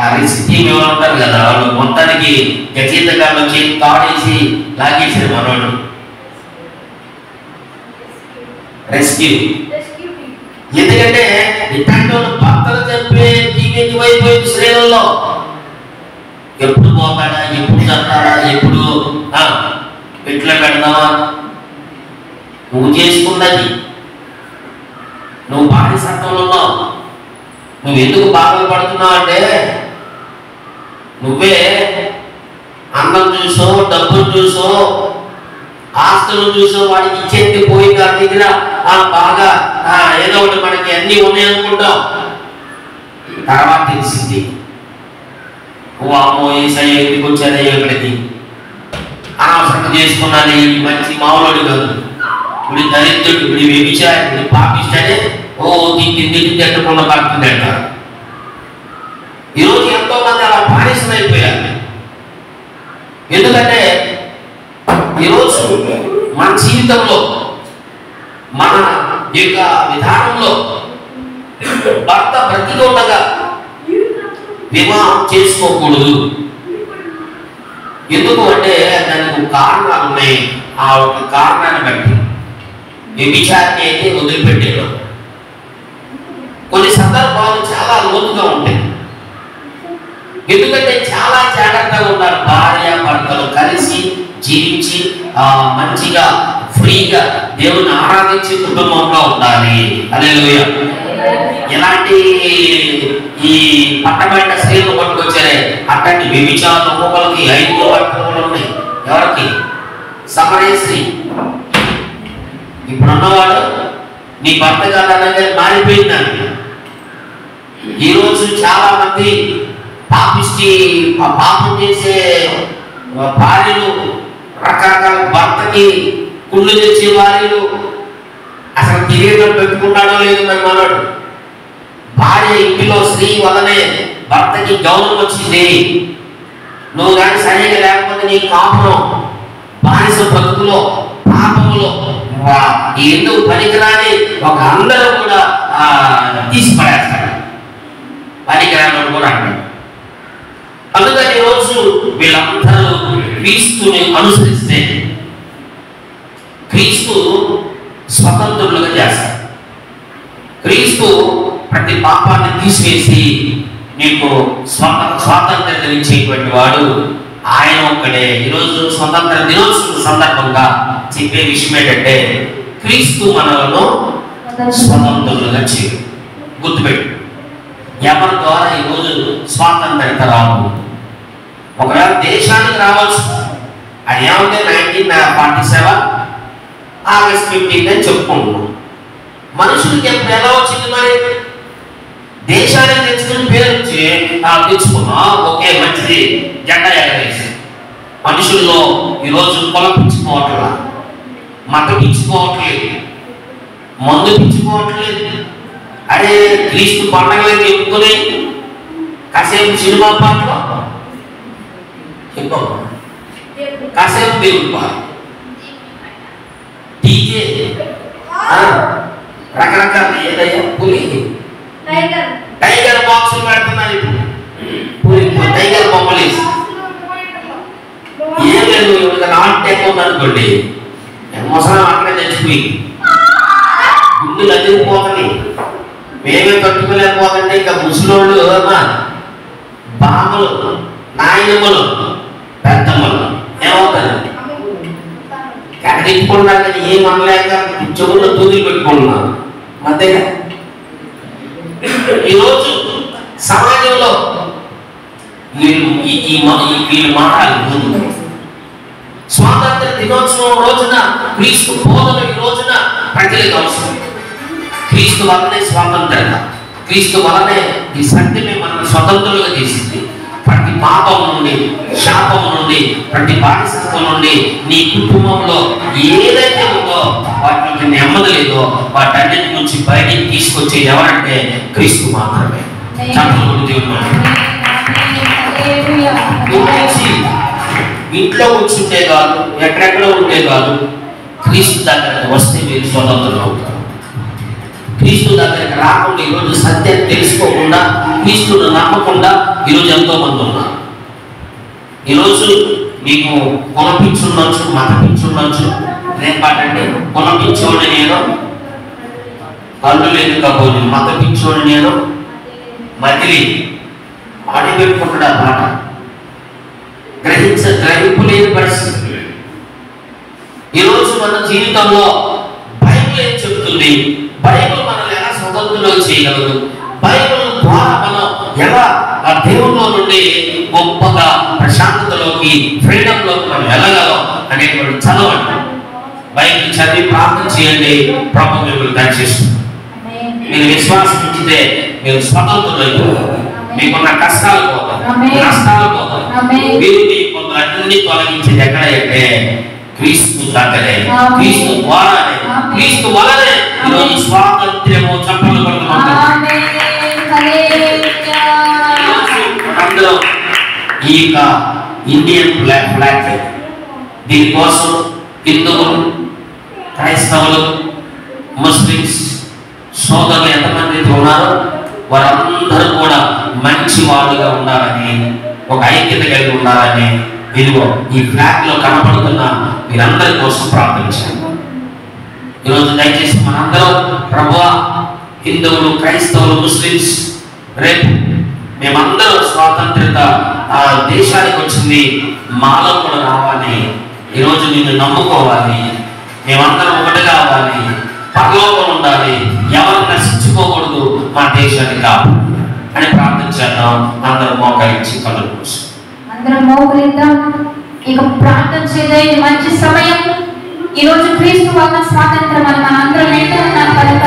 ఆ రిస్క్ టీం ఎవరు ఉంటారు కదా, వాళ్ళు మొత్తానికి గజీతగాళ్ళు వచ్చి తాడేసి లాగేసారు మనోడు. రెస్క్యూ. ఎందుకంటే ఇట్లాంటి వాళ్ళు భర్తలు చంపే టీం ఎక్కువైపోయింది శ్రేణుల్లో. ఎప్పుడు పోతాడా, ఎప్పుడు చంపాడా, ఎప్పుడు ఎట్లా పెడదామా. నువ్వు చేసుకున్నది, నువ్వు బానిసత్వంలో ఉన్నావు. నువ్వు ఎందుకు బాధలు పడుతున్నావు అంటే నువ్వే అన్నం చూసో, డబ్బులు చూసో, ఆస్తులు చూసో వాడికి ఇచ్చేది పోయి దాని దగ్గర బాగా ఏదో ఒకటి మనకి అన్ని ఉన్నాయనుకుంటాం. తర్వాత తెలిసింది ఓ అమ్మో ఏసయ్య ఎందుకు వచ్చారయ్యో ఇక్కడికి, అనవసరంగా చేసుకున్నాను, మంచి మామూలుడు కాదు, ఇప్పుడు దరిద్రుడు, ఇప్పుడు వ్యభిచారి, ఇప్పుడు పాపిస్తాడే తిండి తిట్టకుండా పడుతుంది అంటారు. ఈరోజు ఎంతో మంది అలా బానిసమైపోయారు. ఎందుకంటే ఈరోజు మన జీవితంలో, మన యొక్క విధానంలో భర్త బ్రతికి ఉండగా వివాహం చేసుకోకూడదు. ఎందుకు అంటే దానికి కారణాలు ఉన్నాయి. ఆ ఒక కారణాన్ని బట్టి వ్యభిచారిని అయితే వదిలిపెట్టారు. కొన్ని సందర్భాలు చాలా లోతుగా ఉంటాయి. ఎందుకంటే చాలా జాగ్రత్తగా ఉన్నారు. భార్య భర్తలు కలిసి జీవించి మంచిగా ఫ్రీగా దేవుని ఆరాధించే కుటుంబంగా ఉండాలి. హల్లెలూయా. ఎలాంటి ఈ పట్టబడిన స్త్రీలు పట్టుకొచ్చారే అట్లాంటి వ్యభిచార ఒక్కొక్కరికి 5 భర్తలు కూడా ఉన్నాయి. ఎవరికి? సమరయ స్త్రీ. ఇప్పుడున్నవాడు నీ భర్త కాదనగా మారిపోయిందని. ఈరోజు చాలా మంది పాపం చేసే భార్యలు, రకరకాల భర్తకి కుళ్ళు తెచ్చే భార్యలు, అసలు కిరీటం పెట్టుకున్నాడో లేదు మరి మనోడు. భార్య ఇంటిలో స్త్రీ వల్లనే భర్తకి గౌరవం వచ్చింది. నువ్వు కానీ సరిగా లేకపోతే నీ కాపురం బానిస బ్రతుకులో పాపములో ఎందుకు పనికిరాని ఒక అందరూ కూడా తీసి పడేస్తాడు. పనికిరాని కూడా అంటాడు. అందుకని ఈరోజు వీళ్ళందరూ క్రీస్తుని అనుసరిస్తే క్రీస్తు స్వతంత్రులుగా చేస్తాడు. క్రీస్తు ప్రతి పాపాన్ని తీసివేసి నీకు స్వాతంత్రత ఇచ్చేటువంటి వాడు ఆయన ఒక్కడే. ఈరోజు స్వతంత్ర దినోత్సవం సందర్భంగా చెప్పే విషయం ఏంటంటే క్రీస్తు మనలను స్వతంత్రులుగా చేయడు. గుర్తుపెట్టు, ఎవరి ద్వారా ఈరోజు స్వాతంత్రత రావు. ఒకవేళ దేశానికి రావచ్చు, అది ఏమంటే 1947 ఆగస్ట్ 15 అని చెప్పుకుంటున్నాం. మనుషులకి ఎప్పుడు ఎలా వచ్చింది? మరి దేశానికి తెచ్చుకుని పేరు వచ్చి తెచ్చుకున్నాం, ఓకే మంచిది, జెండా ఎగరేసి. మనుషుల్లో ఈరోజు కులపించుకోవట్లా, మతపించుకోవట్లేదు, మందు పిచ్చుకోవట్లేదు. అరే క్రీస్తు పండగలు చెప్పుకుని కాసేపు సినిమా పాటలు, కాసేపు దేవుడి పాట, డీజే, రకరకాల ఏదయ్యా పులి టైగర్ బాక్సులు పెడుతున్నారు. ఇప్పుడు టైగర్ బొమ్మలు ఏం లేదు. ఇవాళ నాట్ ఎక్కువ అనుకోండి, ముసలం అక్కడే చచ్చిపోయి గుండెలు అదిరిపోతుంది, మేమే కట్టుకోలేకపోతుంటే ఇంకా ముసలోళ్ళు బామ్మలు, నాయనమ్మలు, పెద్దమ్మలు ఏమవుతారండి కట్టదిప్పుకున్నారు. కానీ ఏం అనలేక చెవుల్లో తూదులు పెట్టుకుంటున్నారు. అంతేగా ఈరోజు సమాజంలో వీళ్ళు మాట్లాడాలి. స్వాతంత్ర దినోత్సవం రోజున క్రీస్తు బోధన ఈ రోజున ప్రజలకు అవసరం. క్రీస్తు వల్లనే స్వాతంత్రత, క్రీస్తు వల్లనే ఈ సత్యమే మనల్ని స్వతంత్రులుగా చేసింది. ప్రతి పాపం నుండి, శాపం నుండి, ప్రతి బానిసత్వం నుండి నీ కుటుంబంలో ఏదైతే ఉందో వాటికి నెమ్మది లేదో వాటన్నిటి నుంచి బయటికి తీసుకొచ్చే ఎవరంటే క్రీస్తు మాత్రమే. ఇంట్లో కూర్చుంటే కాదు, ఎక్కడెక్కడో ఉంటే కాదు, క్రీస్తు దగ్గరకు వస్తే మీరు స్వతంత్రులు అవుతారు. క్రీస్తు దగ్గరికి రాకుండా ఈరోజు సత్యం తెలుసుకోకుండా, క్రీస్తును నమ్మకుండా ఈరోజు ఎంతో మంది ఉన్నారు. ఈరోజు మీకు కొనపించుండొచ్చు, మతపించుండొచ్చు. రేపాటండి కొనపించోడు నేను, కళ్ళు లేదు కాబోదు, మతపించోడు నేను, మదిలి ఆడి పెట్టుకుంటాడు. ఆ మాట గ్రహింపు లేని పరిస్థితి. ఈరోజు మన జీవితంలో బైబిల్ ఏం చెబుతుంది? బైబిల్ మనల్ని ఎలా స్వతంత్రంలో చేయగలదు? బైబిల్ ద్వారా మనం ఎలా ఆ దేవుల్లో నుండి గొప్పగా ప్రశాంతతలోకి, ఫ్రీడంలోకి మనం వెళ్ళగలం అనేటువంటి చదవండి. బైబిల్ చదివి ప్రార్థన చేయండి, ప్రభు మిమ్మల్ని దర్శిస్తుంది. మీరు విశ్వాసం ఇచ్చితే మీరు స్వతంత్రులైపోతారు. మీకున్న కష్టాలు పోతారు, నష్టాలు పోతారు. మీరు మీ అన్ని తొలగించేది ఎక్కడంటే క్రీస్తు దగ్గరే, క్రీస్తు ద్వారానే, క్రీస్తు వలనే ఈరోజు స్వాతంత్ర్యము చప్పట్లు కొడుతున్నాం. అందరూ ఈ యొక్క ఇండియన్ ఫ్లాగ్ దీనికోసం హిందువులు, క్రైస్తవులు, ముస్లిమ్స్ సోదరులు ఎంతమంది ఉన్నారో వారందరూ కూడా మంచి వాళ్ళుగా ఉండాలని, ఒక ఐక్యత కలిగి ఉండాలని ఇదిగో ఈ ఫ్లాగ్ లో కనపడుతున్న వీరందరి కోసం ప్రార్థించాను. ఈరోజు దయచేసి మనందరం ప్రభువా, హిందువులు, క్రైస్తవులు, ముస్లిమ్స్, రేపు మేమందరం స్వాతంత్రత ఆ దేశానికి వచ్చింది, మాలో కూడా రావాలి. ఈరోజు నిన్ను నమ్ముకోవాలి, మేమందరం ఒకటి కావాలి, పరలోకం ఉండాలి, ఎవరు నశించుకోకూడదు, మా దేశాన్ని కాదు అని ప్రార్థించేద్దాం. అందరం మోకరించి కళ్ళు మూసి
అందరం మోకరిద్దాం. ఇక ప్రార్థన చేసే మంచి సమయం. ఈరోజు క్రీస్తు వల్ల స్వాతంత్రం అని మనందరం ఏంటో ఉన్నాం కనుక